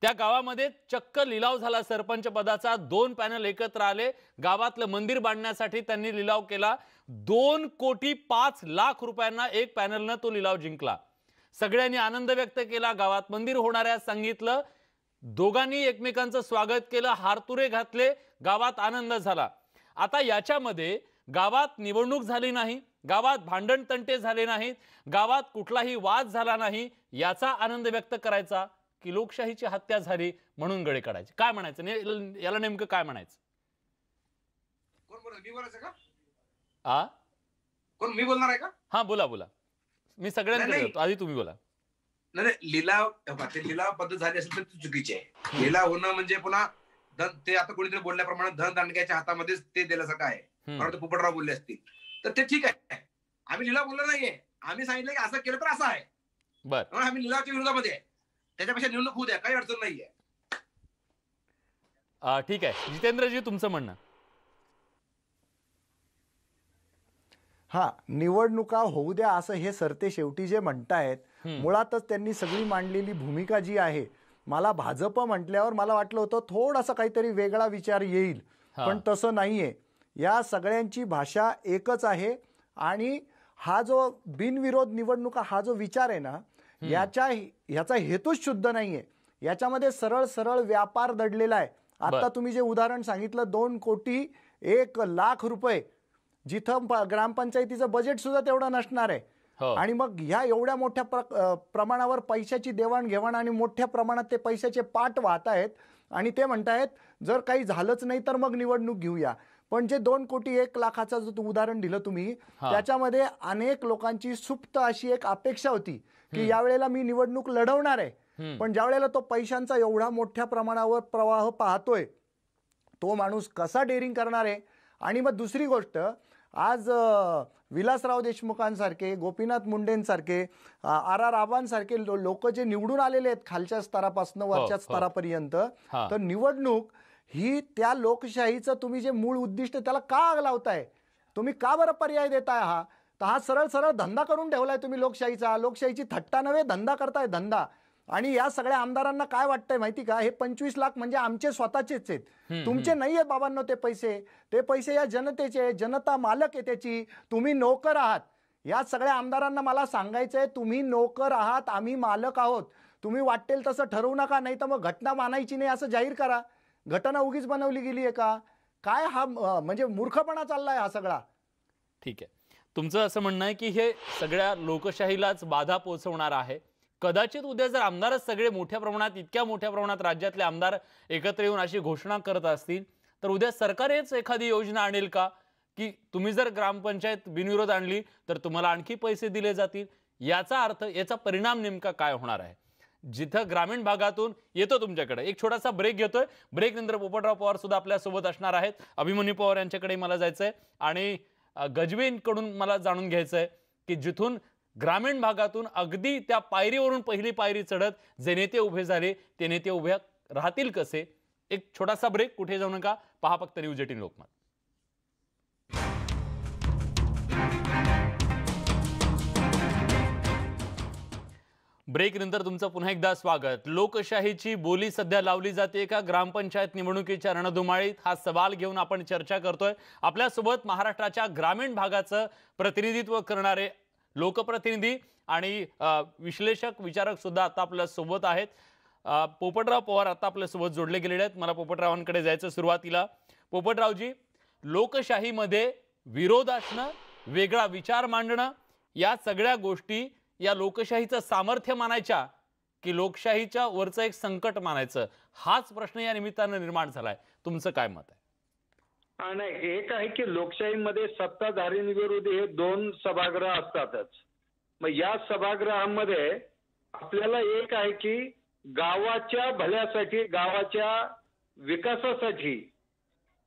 त्या गावामध्ये चक्क लिलाव झाला सरपंच पदाचा. 2 पॅनल एकत्र आले, गावातलं मंदिर बांधण्यासाठी त्यांनी लिलाव केला. 2,05,00,000 रुपयांना एक पॅनलनं तो लिलाव जिंकला. सगळ्यांनी आनंद व्यक्त केला, गावात मंदिर होणार आहे सांगितलं, दोघांनी एकमेकांचं स्वागत केलं, हारतुरे घातले, गावात आनंद झाला. आता याच्यामध्ये गावात निवडणूक झाली नाही, गावात भांडण तंटे झाले नाहीत, गावात कुठलाही वाद झाला नाही, याचा आनंद व्यक्त करायचा की लोकशाहीची हत्या झाली म्हणून गळे काढायचे? काय म्हणायचं याला? नेमकं काय म्हणायचं? मी बोलायचं का? कोण मी बोलणार आहे का? हा, बोला. मी सगळ्यांकडे येतो, आधी तुम्ही बोला. नाही, लिलाव पद्धत झाली असेल तर ती चुकीची आहे. लिलाव होणं म्हणजे पुन्हा ते आता कोणीतरी बोलल्याप्रमाणे धन दांडग्याच्या हातामध्येच ते दिल्यासारखं आहे. परंतु पोपटराव बोलले असतील तर ते ठीक आहे. आम्ही लिलाव बोललो नाहीये, आम्ही सांगितलं की असं केलं तर असं आहे. बरं, आम्ही लिलावाच्या विरोधामध्ये आहे, त्याच्यापेक्षा निवडणूक होऊ द्या, काही अडचण नाहीये. ठीक आहे, जितेंद्रजी तुमचं म्हणणं? हा, निवडणुका होऊ द्या असं हे सरते शेवटी जे म्हणतायत, मुळातच त्यांनी सगळी मांडलेली भूमिका जी आहे, मला भाजप म्हटल्यावर मला वाटलं होतं थोडासा काहीतरी वेगळा विचार येईल, पण तसं नाहीये. या सगळ्यांची भाषा एकच आहे. आणि हा जो बिनविरोध निवडणुका हा जो विचार आहे ना, याचा हेतूच शुद्ध नाहीये. याच्यामध्ये सरळ सरळ व्यापार दडलेला आहे. आता तुम्ही जे उदाहरण सांगितलं 2 कोटी 1 लाख रुपये, जिथं ग्रामपंचायतीचं बजेट सुद्धा तेवढं नसणार आहे. आणि मग ह्या एवढ्या मोठ्या प्रमाणावर पैशाची देवाणघेवाण आणि मोठ्या प्रमाणात ते पैशाचे पाठ वाहत आहेत आणि ते म्हणतायत जर काही झालंच नाही तर मग निवडणूक घेऊया. पण जे 2 कोटी 1 लाखाचं जो उदाहरण दिलं तुम्ही, त्याच्यामध्ये अनेक लोकांची सुप्त अशी एक अपेक्षा होती की यावेळेला मी निवडणूक लढवणार आहे. पण ज्या वेळेला तो पैशांचा एवढा मोठ्या प्रमाणावर प्रवाह पाहतोय, तो माणूस कसा डेअरिंग करणार आहे? आणि मग दुसरी गोष्ट, आज विलासराव देशमुखांसारखे, गोपीनाथ मुंडेंसारखे, RR आबांसारखे लोक जे निवडून आलेले आहेत खालच्या स्तरापासून वरच्या स्तरापर्यंत, तर निवडणूक ही त्या लोकशाहीचं तुम्ही जे मूळ उद्दिष्ट त्याला का लावताय? तुम्ही का बरं पर्याय देताय? हा सरळ सरळ धंदा करून ठेवलाय तुम्ही लोकशाहीची थट्टा नव्हे, धंदा करताय, धंदा. आणि या सगळ्या आमदारांना काय वाटतंय माहिती का? हे 25 लाख म्हणजे आमचे स्वतःचेच आहेत, तुमचे नाही आहेत बाबांनो. ते पैसे या जनतेचे, जनता मालक आहे त्याची, तुम्ही नोकर आहात. या सगळ्या आमदारांना मला सांगायचंय, तुम्ही नोकर आहात, आम्ही मालक आहोत. तुम्ही वाटेल तसं ठरवू नका, नाही तर मग घटना मानायची नाही असं जाहीर करा. घटना उगीच बनवली गेली आहे का? काय हा म्हणजे मूर्खपणा चाललाय हा सगळा. ठीक आहे, तुमचं असं म्हणणं आहे की हे सगळ्या लोकशाहीलाच बाधा पोहोचवणार आहे. कदाचित उद्या जर आमदारच सगळे मोठ्या प्रमाणात, इतक्या मोठ्या प्रमाणात राज्यातले आमदार एकत्र येऊन अशी घोषणा करत असतील, तर उद्या सरकारच एखादी योजना आणेल का की तुम्ही जर ग्रामपंचायत बिनविरोध आणली तर तुम्हाला आणखी पैसे दिले जातील? याचा अर्थ, याचा परिणाम नेमका काय होणार आहे? जिथं ग्रामीण भागातून येतो तुमच्याकडे एक छोटासा ब्रेक घेतोय. ब्रेक नंतर पोपटराव पवार सुद्धा आपल्या सोबत असणार आहेत. अभिमन्यू पवार यांच्याकडे मला जायचंय आणि गजबेंकडून मला जाणून घ्यायचंय की जिथून ग्रामीण भागातून अगदी त्या पायरीवरून पहिली पायरी चढत जे नेते उभे झाले ते नेते उभे राहतील कसे? एक छोटासा ब्रेक, कुठे जाऊ नका, पहा फक्त न्यूज 18 लोकमत. ब्रेक नंतर तुमचं पुन्हा एकदा स्वागत. लोकशाहीची बोली सध्या लावली जाते का ग्रामपंचायत निवडणुकीच्या रणधुमाळीत? हा सवाल घेऊन आपण चर्चा करतोय. आपल्यासोबत महाराष्ट्राच्या ग्रामीण भागाचं प्रतिनिधित्व करणारे लोकप्रतिनिधी आणि विश्लेषक, विचारक सुद्धा आता आपल्या सोबत आहेत. पोपटराव पवार आता आपल्या सोबत जोडले गेलेले आहेत. मला पोपटरावांकडे जायचं सुरुवातीला. पोपटरावजी, लोकशाहीमध्ये विरोध असणं, वेगळा विचार मांडणं, या सगळ्या गोष्टी या लोकशाहीचं सामर्थ्य मानायच्या की लोकशाहीच्या वरचं एक संकट मानायचं? हाच प्रश्न या निमित्तानं निर्माण झालाय. तुमचं काय मत आहे? नाही, एक आहे की लोकशाहीमध्ये सत्ताधारी आणि विरोधी हे 2 सभागृह असतातच. मग या सभागृहामध्ये आपल्याला एक आहे की गावाच्या भल्यासाठी, गावाच्या विकासासाठी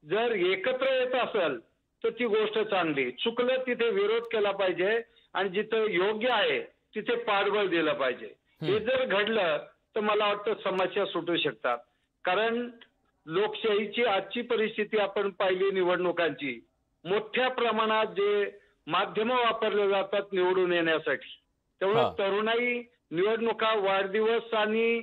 जर एकत्र येत असेल तर ती गोष्ट चांगली. चुकलं तिथे विरोध केला पाहिजे आणि जिथं योग्य आहे तिथे पाठबळ दिलं पाहिजे. हे जर घडलं तर मला वाटतं समस्या सुटू शकतात. कारण लोकशाहीची आजची परिस्थिती आपण पाहिली, निवडणुकांची मोठ्या प्रमाणात जे माध्यम वापरले जातात निवडून येण्यासाठी, त्यामुळे तरुणाई निवडणुका, वाढदिवस आणि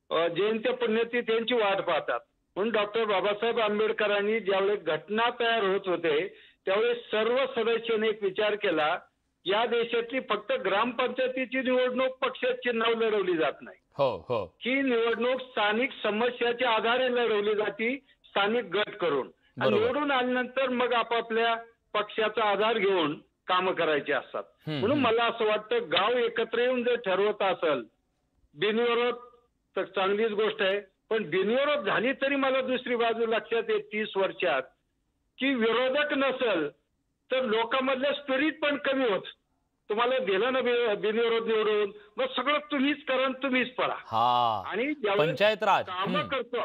जयंती पुण्यतिथी यांची वाट पाहतात. म्हणून डॉक्टर बाबासाहेब आंबेडकरांनी ज्यावेळेस घटना तयार होत होते त्यावेळेस सर्व सदस्यांनी एक विचार केला, या देशातली फक्त ग्रामपंचायतीची निवडणूक पक्षाच्या चिन्हावर लढवली जात नाही. ही निवडणूक स्थानिक समस्याच्या आधारे लढवली जाते, स्थानिक गट करून. निवडून आल्यानंतर मग आपापल्या पक्षाचा आधार घेऊन कामं करायची असतात. म्हणून मला असं वाटतं, गाव एकत्र येऊन जर ठरवत असेल बिनविरोध तर चांगलीच गोष्ट आहे. पण बिनविरोध झाली तरी मला दुसरी बाजू लक्षात येते 30 वर्षात की विरोधक नसेल तर लोकांमधलं स्पिरिट पण कमी होत. तुम्हाला दिलं ना बिनविरोध निवडून, मग सगळं तुम्हीच करा, तुम्हीच पळा. आणि पंचायत राज कामं करतो,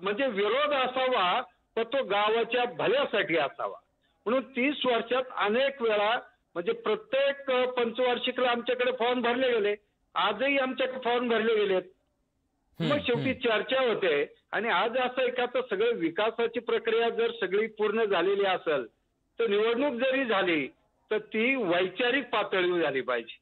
म्हणजे विरोध असावा तर तो गावाच्या भल्यासाठी असावा. म्हणून 30 वर्षात अनेक वेळा, म्हणजे प्रत्येक पंचवार्षिकला आमच्याकडे फॉर्म भरले गेले, आजही आमच्याकडे फॉर्म भरले गेलेत. मग शेवटी चर्चा होते. आणि आज असं आहे का, तर सगळं विकासाची प्रक्रिया जर सगळी पूर्ण झालेली असेल तर निवडणूक जरी झाली तर ती वैचारिक पातळीवर झाली पाहिजे.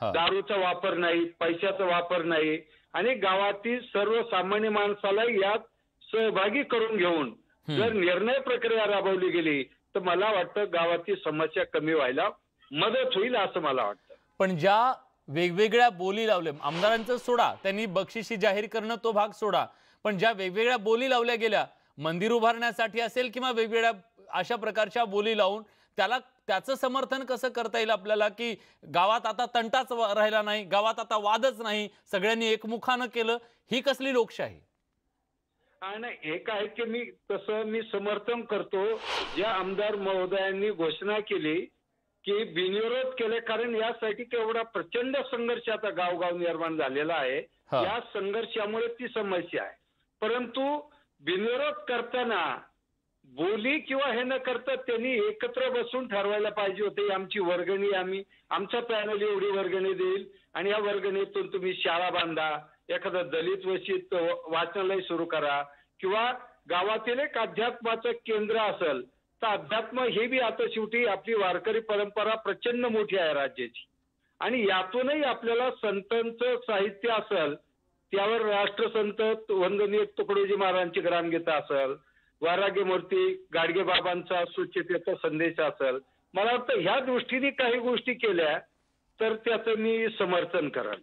दारूचा वापर नाही, पैशाचा वापर नाही, आणि गावातील सर्वसामान्य माणसाला यात सहभागी करून घेऊन जर निर्णय प्रक्रिया राबवली गेली तर मला वाटतं गावातील समस्या कमी व्हायला मदत होईल असं मला वाटतं. पण ज्या वेगवेगळ्या बोली लावल्या, आमदारांचं सोडा, त्यांनी बक्षिशी जाहीर करणं तो भाग सोडा, पण ज्या वेगवेगळ्या बोली लावल्या गेल्या, मंदिर उभारण्यासाठी असेल किंवा वेगवेगळ्या अशा प्रकारच्या बोली लावून त्याचं समर्थन कसं करता येईल आपल्याला, की गावात आता तंटाच राहिला नाही, गावात आता वादच नाही, सगळ्यांनी एकमुखानं केलं, ही कसली लोकशाही? नाही, एक आहे की मी समर्थन करतो ज्या आमदार महोदयांनी घोषणा केली की बिनविरोध केले, कारण यासाठी केवढा प्रचंड संघर्ष आता गावगाव निर्माण झालेला आहे. या संघर्षामुळे ती समस्या आहे. परंतु बिनविरोध करताना बोली किंवा हे न करता त्यांनी एकत्र बसून ठरवायला पाहिजे होते, आमची वर्गणी, आमचा पॅनल एवढी वर्गणी देईल आणि या वर्गणीतून तुम्ही शाळा बांधा, एखादं दलित वंचित वाचनालय सुरू करा, किंवा गावातील एक अध्यात्माचं केंद्र असेल तर अध्यात्म हे बी आता शेवटी आपली वारकरी परंपरा प्रचंड मोठी आहे राज्याची, आणि यातूनही आपल्याला संतांचं साहित्य असेल, त्यावर राष्ट्रसंत वंदनीय तुकडोजी महाराजांची ग्रामगीता असेल, वैराग्य मूर्ती गाडगे बाबांचा स्वच्छतेचा संदेश असेल, मला वाटतं ह्या दृष्टीने काही गोष्टी केल्या तर त्याचं मी समर्थन करेन.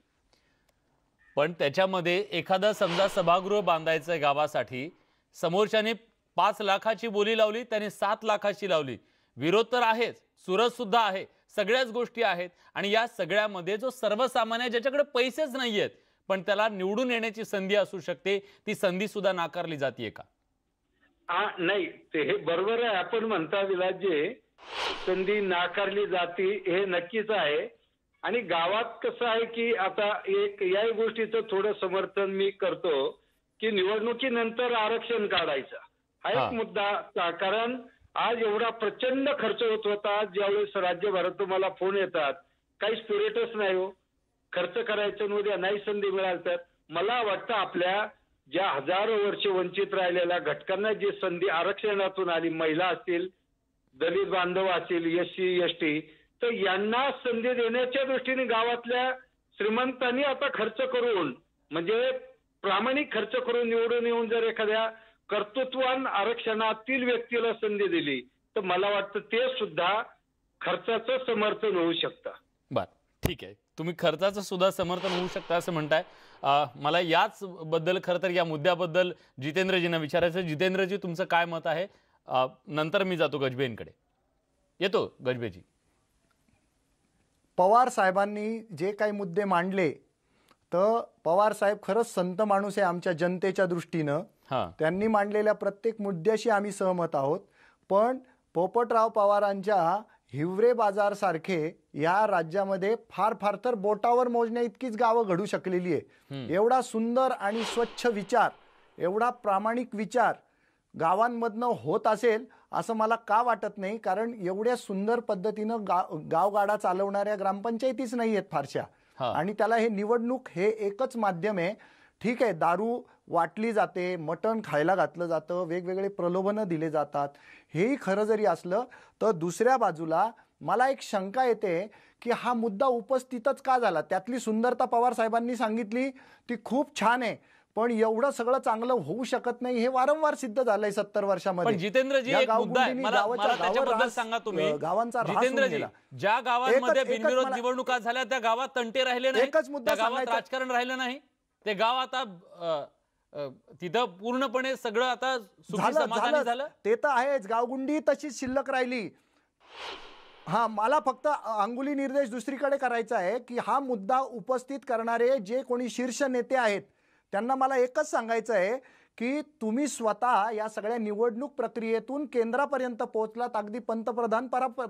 पण त्याच्यामध्ये एखादा समजा सभागृह बांधायचंय गावासाठी, समोरच्याने 5 लाखाची बोली लावली, त्याने 7 लाखाची लावली, विरोध तर आहेच, सुरज सुद्धा आहे, सगळ्याच गोष्टी आहेत, आणि या सगळ्यामध्ये जो सर्वसामान्य ज्याच्याकडे पैसेच नाहीयेत पण त्याला निवडून येण्याची संधी असू शकते, ती संधी सुद्धा नाकारली जाते का? नाही, ते हे बरोबर आहे, आपण म्हणता विलासजी, संधी नाकारली जाते हे नक्कीच आहे. आणि गावात कसं आहे की आता एक याही गोष्टीचं थोडं समर्थन मी करतो की निवडणुकीनंतर आरक्षण काढायचं हा एक मुद्दा, कारण आज एवढा प्रचंड खर्च होत होता, ज्यावेळेस राज्यभरातून मला फोन येतात, काही स्पिरिटच नाही हो, खर्च करायचं उद्या नाही संधी मिळाल तर. मला वाटतं आपल्या ज्या हजारो वर्ष वंचित राहिलेल्या घटकांना जी संधी आरक्षणातून आली, महिला असतील, दलित बांधव असतील, SC ST, तर यांना संधी देण्याच्या दृष्टीने गावातल्या श्रीमंतांनी आता खर्च करून, म्हणजे प्रामाणिक खर्च करून निवडून येऊन जर एखाद्या कर्तृत्वान आरक्षणातील व्यक्तीला संधी दिली तर मला वाटतं ते सुद्धा खर्चाचं समर्थन होऊ शकतं. बर, ठीक आहे, तुम्ही खर्चाचं सुद्धा समर्थन होऊ शकतं असं म्हणताय. मला याच बद्दल, खरं तर या मुद्द्याबद्दल जितेंद्रजींना विचारायचं. जितेंद्रजी, तुमचं काय मत आहे? नंतर मी जातो गजबेंकडे. येतो गजबेजी. पवार साहेबांनी जे काही मुद्दे मांडले तर पवार साहेब खरंच संत माणूस आहे आमच्या जनतेच्या दृष्टीनं. त्यांनी मांडलेल्या प्रत्येक मुद्द्याशी आम्ही सहमत आहोत. पण पोपटराव पवारांच्या हिवरे बाजार सारखे या राज्यामध्ये फार फार तर बोटावर मोजण्या इतकीच गावं घडू शकलेली आहे. एवढा सुंदर आणि स्वच्छ विचार, एवढा प्रामाणिक विचार गावांमधनं होत असेल असं मला का वाटत नाही, कारण एवढ्या सुंदर पद्धतीनं गावगाडा चालवणाऱ्या ग्रामपंचायतीच नाही आहेत फारशा. आणि त्याला हे निवडणूक हे एकच माध्यम आहे. ठीक आहे, दारू वाटली जाते, मटण खायला घातलं जातं, वेगवेगळे प्रलोभनं दिले जातात, हेही खरं जरी असलं तर दुसऱ्या बाजूला मला एक शंका येते की हा मुद्दा उपस्थितच का झाला. त्यातली सुंदरता पवार साहेबांनी सांगितली ती खूप छान आहे, पण एवढं सगळं चांगलं होऊ शकत नाही हे वारंवार सिद्ध झालंय 70 वर्षामध्ये. पण जितेंद्रजी, एक मुद्दा आहे, मला त्याच्याबद्दल सांगा तुम्ही. जितेंद्रजी, ज्या गावांमध्ये बिनविरोध निवडणुका झाल्या त्या गावात तंटे राहिले नाही, त्या गावात राजकारण राहिलं नाही, ते गाव आता तिथं पूर्णपणे सगळं आता सुखी समाधानी झालं. ते तर आहेच, गावगुंडी तशीच शिल्लक राहिली. मला फक्त अंगुली निर्देश दुसरीकडे करायचा आहे की हा मुद्दा उपस्थित करणारे जे कोणी शीर्ष नेते आहेत त्यांना मला एकच सांगायचं आहे की तुम्ही स्वतः या सगळ्या निवडणूक प्रक्रियेतून केंद्रापर्यंत पोहोचलात, अगदी पंतप्रधान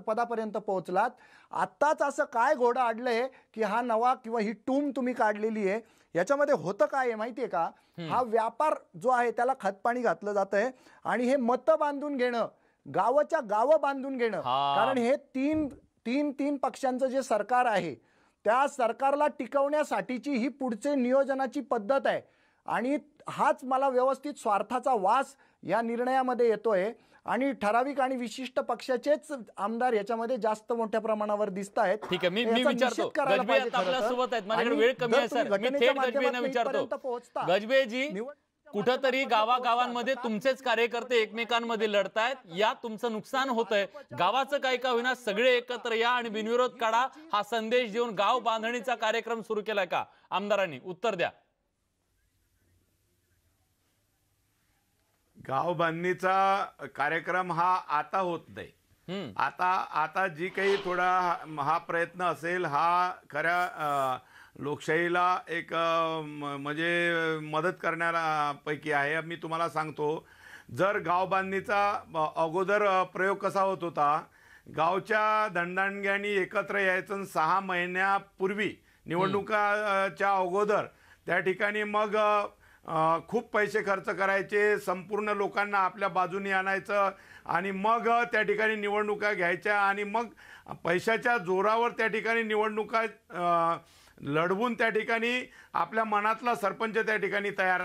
पदापर्यंत पोहोचलात. आत्ताच असं काय घोडं अडलंय की हा नवा किंवा ही टूम तुम्ही काढलेली आहे. याच्यामध्ये होतं काय आहे माहितीये का, हा व्यापार जो आहे त्याला खतपाणी घातलं जात आहे आणि हे मतं बांधून घेणं, गावाच्या गावं बांधून घेणं, कारण हे तीन पक्षांचं जे सरकार आहे त्या सरकारला टिकवण्यासाठीची ही पुढचे नियोजनाची पद्धत आहे. आणि हाच मला व्यवस्थित स्वार्थाचा वास या निर्णयामध्ये येतोय आणि ठराविक आणि विशिष्ट पक्षाचेच आमदार याच्यामध्ये जास्त मोठ्या प्रमाणावर दिसत आहेत. ठीक आहे, मी विचारतो, गजबे आपल्या सोबत आहेत, माझ्याकडे वेळ कमी आहे सर, मी थेट गजबेंना विचारतो. गजबेजी, कुठंतरी गावागावांमध्ये तुमचेच कार्यकर्ते एकमेकांमध्ये लढतायत, यात तुमचं नुकसान होतंय. गावाचं काही का होईना सगळे एकत्र या आणि बिनविरोध काढा हा संदेश देऊन गाव बांधणीचा कार्यक्रम सुरू केलाय का आमदारांनी? उत्तर द्या. गाव बांधणीचा कार्यक्रम हा आता होत नाही. आता जी काही थोडा हा प्रयत्न असेल हा खऱ्या लोकशाहीला एक म्हणजे मदत करणारा पैकी आहे. मी तुम्हाला सांगतो, जर गाव बांधणीचा अगोदर प्रयोग कसा होत होता, गावच्या दंडांग्यांनी एकत्र यायचं 6 महिन्यापूर्वी निवडणुकाच्या अगोदर त्या ठिकाणी मग खूप पैसे खर्च करायचे, संपूर्ण लोकांना आपल्या बाजूने आणायचं आणि मग त्या ठिकाणी निवडणुका घ्यायच्या आणि मग पैशाच्या जोरावर त्या ठिकाणी निवडणुका लढवून त्या ठिकाणी आपल्या मनातला सरपंच त्या ठिकाणी तयार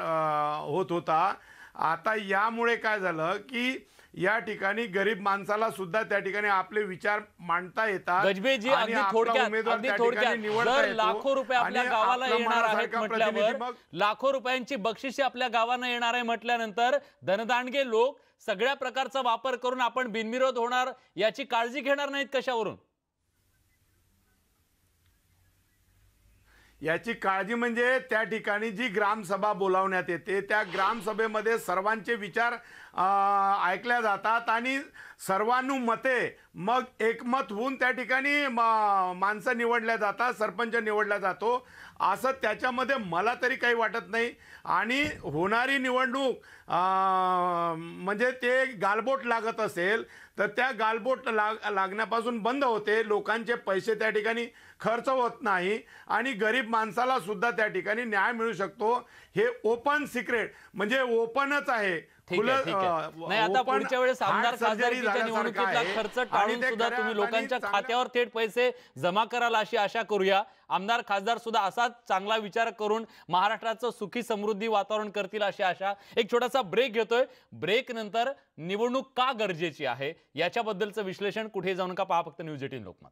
होत होता. आता यामुळे काय झालं की या ठिकाणी गरीब माणसाला सुद्धा त्या ठिकाणी आपले विचार मांडता येतात. गजबेजी अगदी थोडक्यात जर लाखो रुपये आपल्या गावाला येणार आहेत म्हटल्यावर, लाखो रुपयांची बक्षिसे आपल्या गावांना येणार आहे म्हटल्यानंतर धनदांडगे लोक सगळ्या प्रकारचा वापर करून आपण बिनविरोध होणार याची काळजी घेणार नाहीत कशावरून? याची काळजी म्हणजे त्या ठिकाणी जी ग्रामसभा बोलावण्यात येते त्या ग्रामसभेमध्ये सर्वांचे विचार ऐकल्या जातात आणि सर्वानुमते मग एकमत होऊन त्या ठिकाणी माणसं निवडल्या जातात, सरपंच निवडला जातो. असं त्याच्यामध्ये मला तरी काही वाटत नाही. आणि होणारी निवडणूक म्हणजे ते गालबोट लागत असेल तर त्या गालबोट लागण्यापासून बंद होते. लोकांचे पैसे त्या ठिकाणी खर्च होत नाही आणि गरीब माणसाला सुद्धा त्या ठिकाणी न्याय मिळू शकतो. हे ओपन सिक्रेट म्हणजे ओपनच आहे. नाही, आता पुढच्या वेळेस आमदार खासदारकीच्या निवडणुकीतला खर्च टाळून सुद्धा तुम्ही लोकांच्या खात्यावर थेट पैसे जमा कराल अशी आशा करूया. आमदार खासदार सुद्धा असाच चांगला विचार करून महाराष्ट्राचं सुखी समृद्धी वातावरण करतील अशी आशा. एक छोटासा ब्रेक घेतोय. ब्रेक नंतर निवडणूक का गरजेची आहे याच्याबद्दलचं विश्लेषण. कुठे जाऊ नका, पहा फक्त न्यूज 18 लोकमत.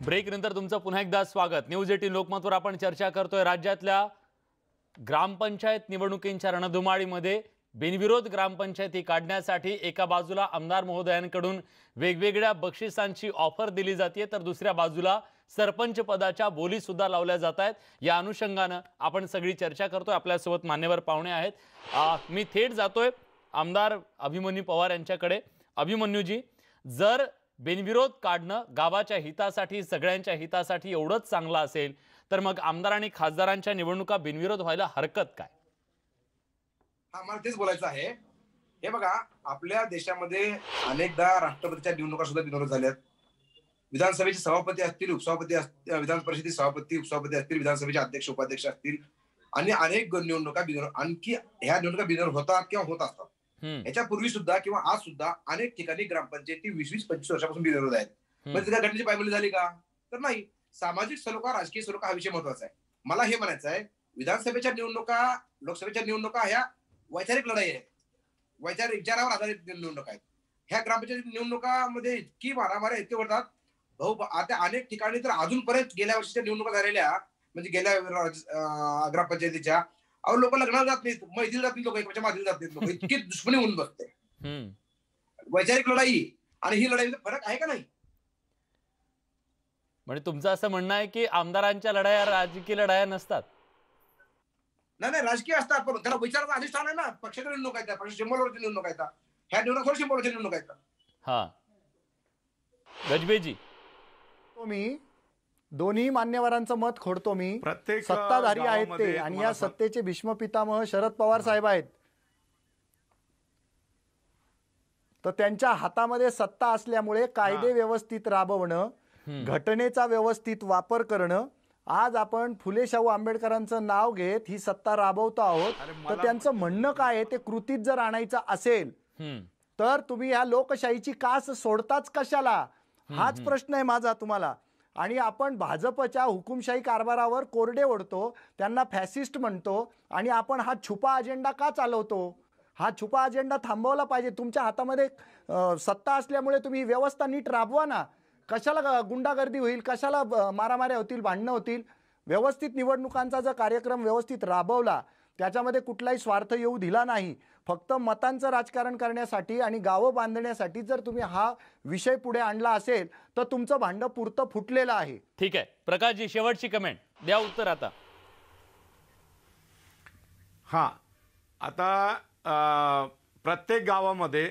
ब्रेक नंतर तुमचं पुन्हा एकदा स्वागत. न्यूज 18 लोकमतवर आपण चर्चा करतोय. राज्यातल्या ग्रामपंचायत निवडणुकींच्या रणधुमाळीमध्ये बिनविरोध ग्रामपंचायती काढण्यासाठी एका बाजूला आमदार महोदयांकडून वेगवेगळ्या बक्षिसांची ऑफर दिली जाते, तर दुसऱ्या बाजूला सरपंच पदाच्या बोली सुद्धा लावल्या जात आहेत. या अनुषंगानं आपण सगळी चर्चा करतोय. आपल्यासोबत मान्यवर पाहुणे आहेत. मी थेट जातोय आमदार अभिमन्यू पवार यांच्याकडे. अभिमन्यूजी, जर बिनविरोध काढणं गावाच्या हितासाठी, सगळ्यांच्या हितासाठी एवढंच चांगलं असेल तर मग आमदार आणि खासदारांच्या निवडणुका बिनविरोध व्हायला हरकत काय? हा, मला तेच बोलायचं आहे. हे बघा, आपल्या देशामध्ये अनेकदा राष्ट्रपतीच्या निवडणुका सुद्धा बिनविरोध झाल्यात. विधानसभेचे सभापती असतील, उपसभापती असतील, विधान परिषदेचे सभापती उपसभापती असतील, विधानसभेचे अध्यक्ष उपाध्यक्ष असतील आणि अनेक निवडणुका बिनविरोध, आणखी ह्या निवडणुका बिनविरोध होतात किंवा होत असतात. याच्यापूर्वी सुद्धा किंवा आज सुद्धा अनेक ठिकाणी ग्रामपंचायती 20-25 वर्षापासून बिनविरोध आहेत. म्हणजे त्या घटनेची पायमल्ली झाली का? तर नाही. सामाजिक सलोखा, राजकीय सलोखा हा विषय महत्वाचा आहे. मला हे म्हणायचं आहे, विधानसभेच्या निवडणुका, लोकसभेच्या निवडणुका ह्या वैचारिक लढाई आहेत, वैचारिक विचारावर आधारित निवडणुका आहेत. ह्या ग्रामपंचायत निवडणुकामध्ये इतकी मारामाऱ्या इतके होतात भाऊ. आता अनेक ठिकाणी तर अजूनपर्यंत गेल्या वर्षीच्या निवडणुका झालेल्या, म्हणजे गेल्या ग्रामपंचायतीच्या, अहो लोक लग्नाला जात नाहीत, मैत्रीला जात नाहीत, लोक एकमेकांच्या माधीला जात नाहीत, लोक इतकी दुश्मनी होऊन बसते. वैचारिक लढाई आणि ही लढाई फरक आहे का नाही? म्हणजे तुमचं असं म्हणणं आहे की आमदारांच्या लढाया राजकीय लढाया नसतात? नाही, राजकीय असतात, पण त्याला विचाराचा अधिष्ठान आहे ना. पक्षाच्या निवडणूक आहेत, पक्ष सिंबॉलवरची निवडणूक आहेत, ह्या निवडणूक सिंबॉलवरची निवडणूक आहेत. हा, गजबेजी, मी दोन्ही मान्यवरांचं मत खोडतो. मी प्रत्येक सत्ताधारी आहेत ते, आणि या सत्तेचे भीष्म पितामह शरद पवार साहेब आहेत. तर त्यांच्या हातामध्ये सत्ता असल्यामुळे कायदे व्यवस्थित राबवणं, घटनेचा व्यवस्थित वापर करणं, आज आपण फुले शाहू आंबेडकरांचं नाव घेत ही सत्ता राबवतो आहोत. तर त्यांचं म्हणणं काय आहे ते कृतीत जर आणायचं असेल तर तुम्ही ह्या लोकशाहीची कास सोडताच कशाला, हाच प्रश्न आहे माझा तुम्हाला. आणि आपण भाजपच्या हुकुमशाही कारभारावर कोरडे ओढतो, त्यांना फॅसिस्ट म्हणतो, आणि आपण हा छुपा अजेंडा का चालवतो? हा छुपा अजेंडा थांबवला पाहिजे. तुमच्या हातामध्ये सत्ता असल्यामुळे तुम्ही व्यवस्था नीट राबवा ना. कशाला गुंडागर्दी होईल, कशाला मारामाऱ्या होतील, भांडणं होतील. व्यवस्थित निवडणुकांचा जर कार्यक्रम व्यवस्थित राबवला, त्याच्यामध्ये कुठलाही स्वार्थ येऊ दिला नाही, फक्त मतांचं राजकारण करण्यासाठी आणि गावं बांधण्यासाठी जर तुम्ही हा विषय पुढे आणला असेल तर तुमचं भांडं पुरतं फुटलेलं आहे. ठीक आहे प्रकाशजी, शेवटची कमेंट द्या उत्तर आता. हां, आता प्रत्येक गावामध्ये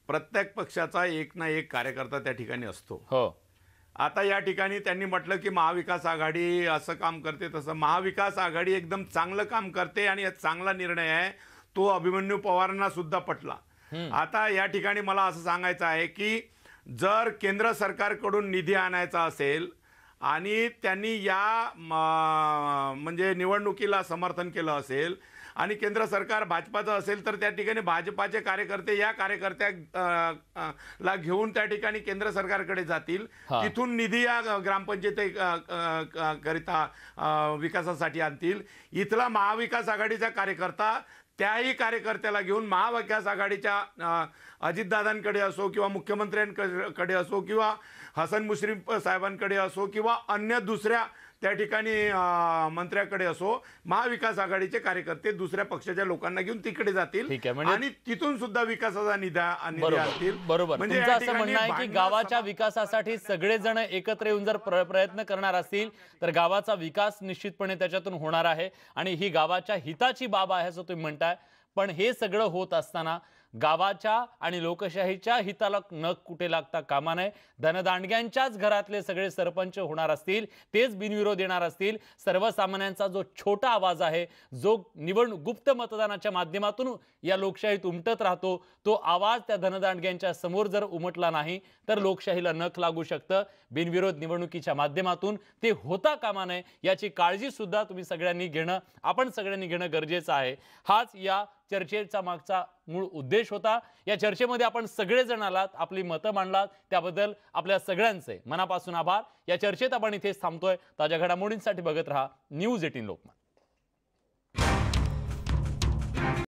प्रत्येक पक्षाचा एक ना एक कार्यकर्ता त्या ठिकाणी असतो. हो. आता या ठिकाणी त्यांनी म्हटलं की महाविकास आघाडी असं काम करते तसं. महाविकास आघाडी एकदम चांगलं काम करते आणि चांगला निर्णय आहे, तो अभिमन्यू पवारांना सुद्धा पटला. आता या ठिकाणी मला असं सांगायचं आहे की जर केंद्र सरकारकडून निधी आणायचा असेल आणि त्यांनी या म्हणजे निवडणुकीला समर्थन केलं असेल आणि केंद्र सरकार भाजपाचं असेल तर त्या ठिकाणी भाजपाचे कार्यकर्ते या कार्यकर्त्याला घेऊन त्या ठिकाणी केंद्र सरकारकडे जातील. तिथून निधी या ग्रामपंचायत करिता विकासासाठी आणतील. इथला महाविकास आघाडीचा कार्यकर्ता त्याही कार्यकर्त्याला घेऊन महाविकास आघाडीच्या अजितदादांकडे असो किंवा मुख्यमंत्र्यांकडे असो किंवा हसन मुश्रीफ साहेबांकडे असो किंवा अन्य दुसऱ्या त्या ठिकाणी मंत्र्याकडे असो, महाविकास आघाडीचे कार्यकर्ते दुसऱ्या पक्षाच्या लोकांना घेऊन तिकडे जातील आणि तिथून सुद्धा विकासाचा निधी आणतील. बरोबर. म्हणजे असं म्हणणं आहे की गावाच्या विकासासाठी सगळेजण एकत्र येऊन जर प्रयत्न करणार असतील तर गावाचा विकास निश्चितपणे त्याच्यातून होणार आहे आणि ही गावाच्या हिताची बाब आहे असं तुम्ही म्हणताय. पण हे सगळं होत असताना गावाच्या आणि लोकशाहीच्या हिताला न कुठे लागता कामा नये. धनदांडग्यांच्याच घरातले सगळे सरपंच होणार असतील, तेच बिनविरोध येणार असतील. सर्वसामान्यांचा जो छोटा आवाज आहे, जो गुप्त मतदानाच्या माध्यमातून या लोकशाहीत उमटत राहतो, तो आवाज त्या धनदांडग्यांच्या समोर जर उमटला नाही तर लोकशाहीला नख लागू शकतं. बिनविरोध निवडणुकीच्या माध्यमातून ते होता कामा नये याची काळजी सुद्धा तुम्ही सगळ्यांनी घेणं, आपण सगळ्यांनी घेणं गरजेचं आहे. हाच या चर्चेचा मागचा मूळ उद्देश होता. या चर्चेमध्ये आपण सगळेजण आलात, आपली मतं मांडलात, त्याबद्दल आपल्या सगळ्यांचे मनापासून आभार. या चर्चेत आपण इथेच थांबतोय. ताज्या घडामोडींसाठी बघत रहा न्यूज 18 लोकमत.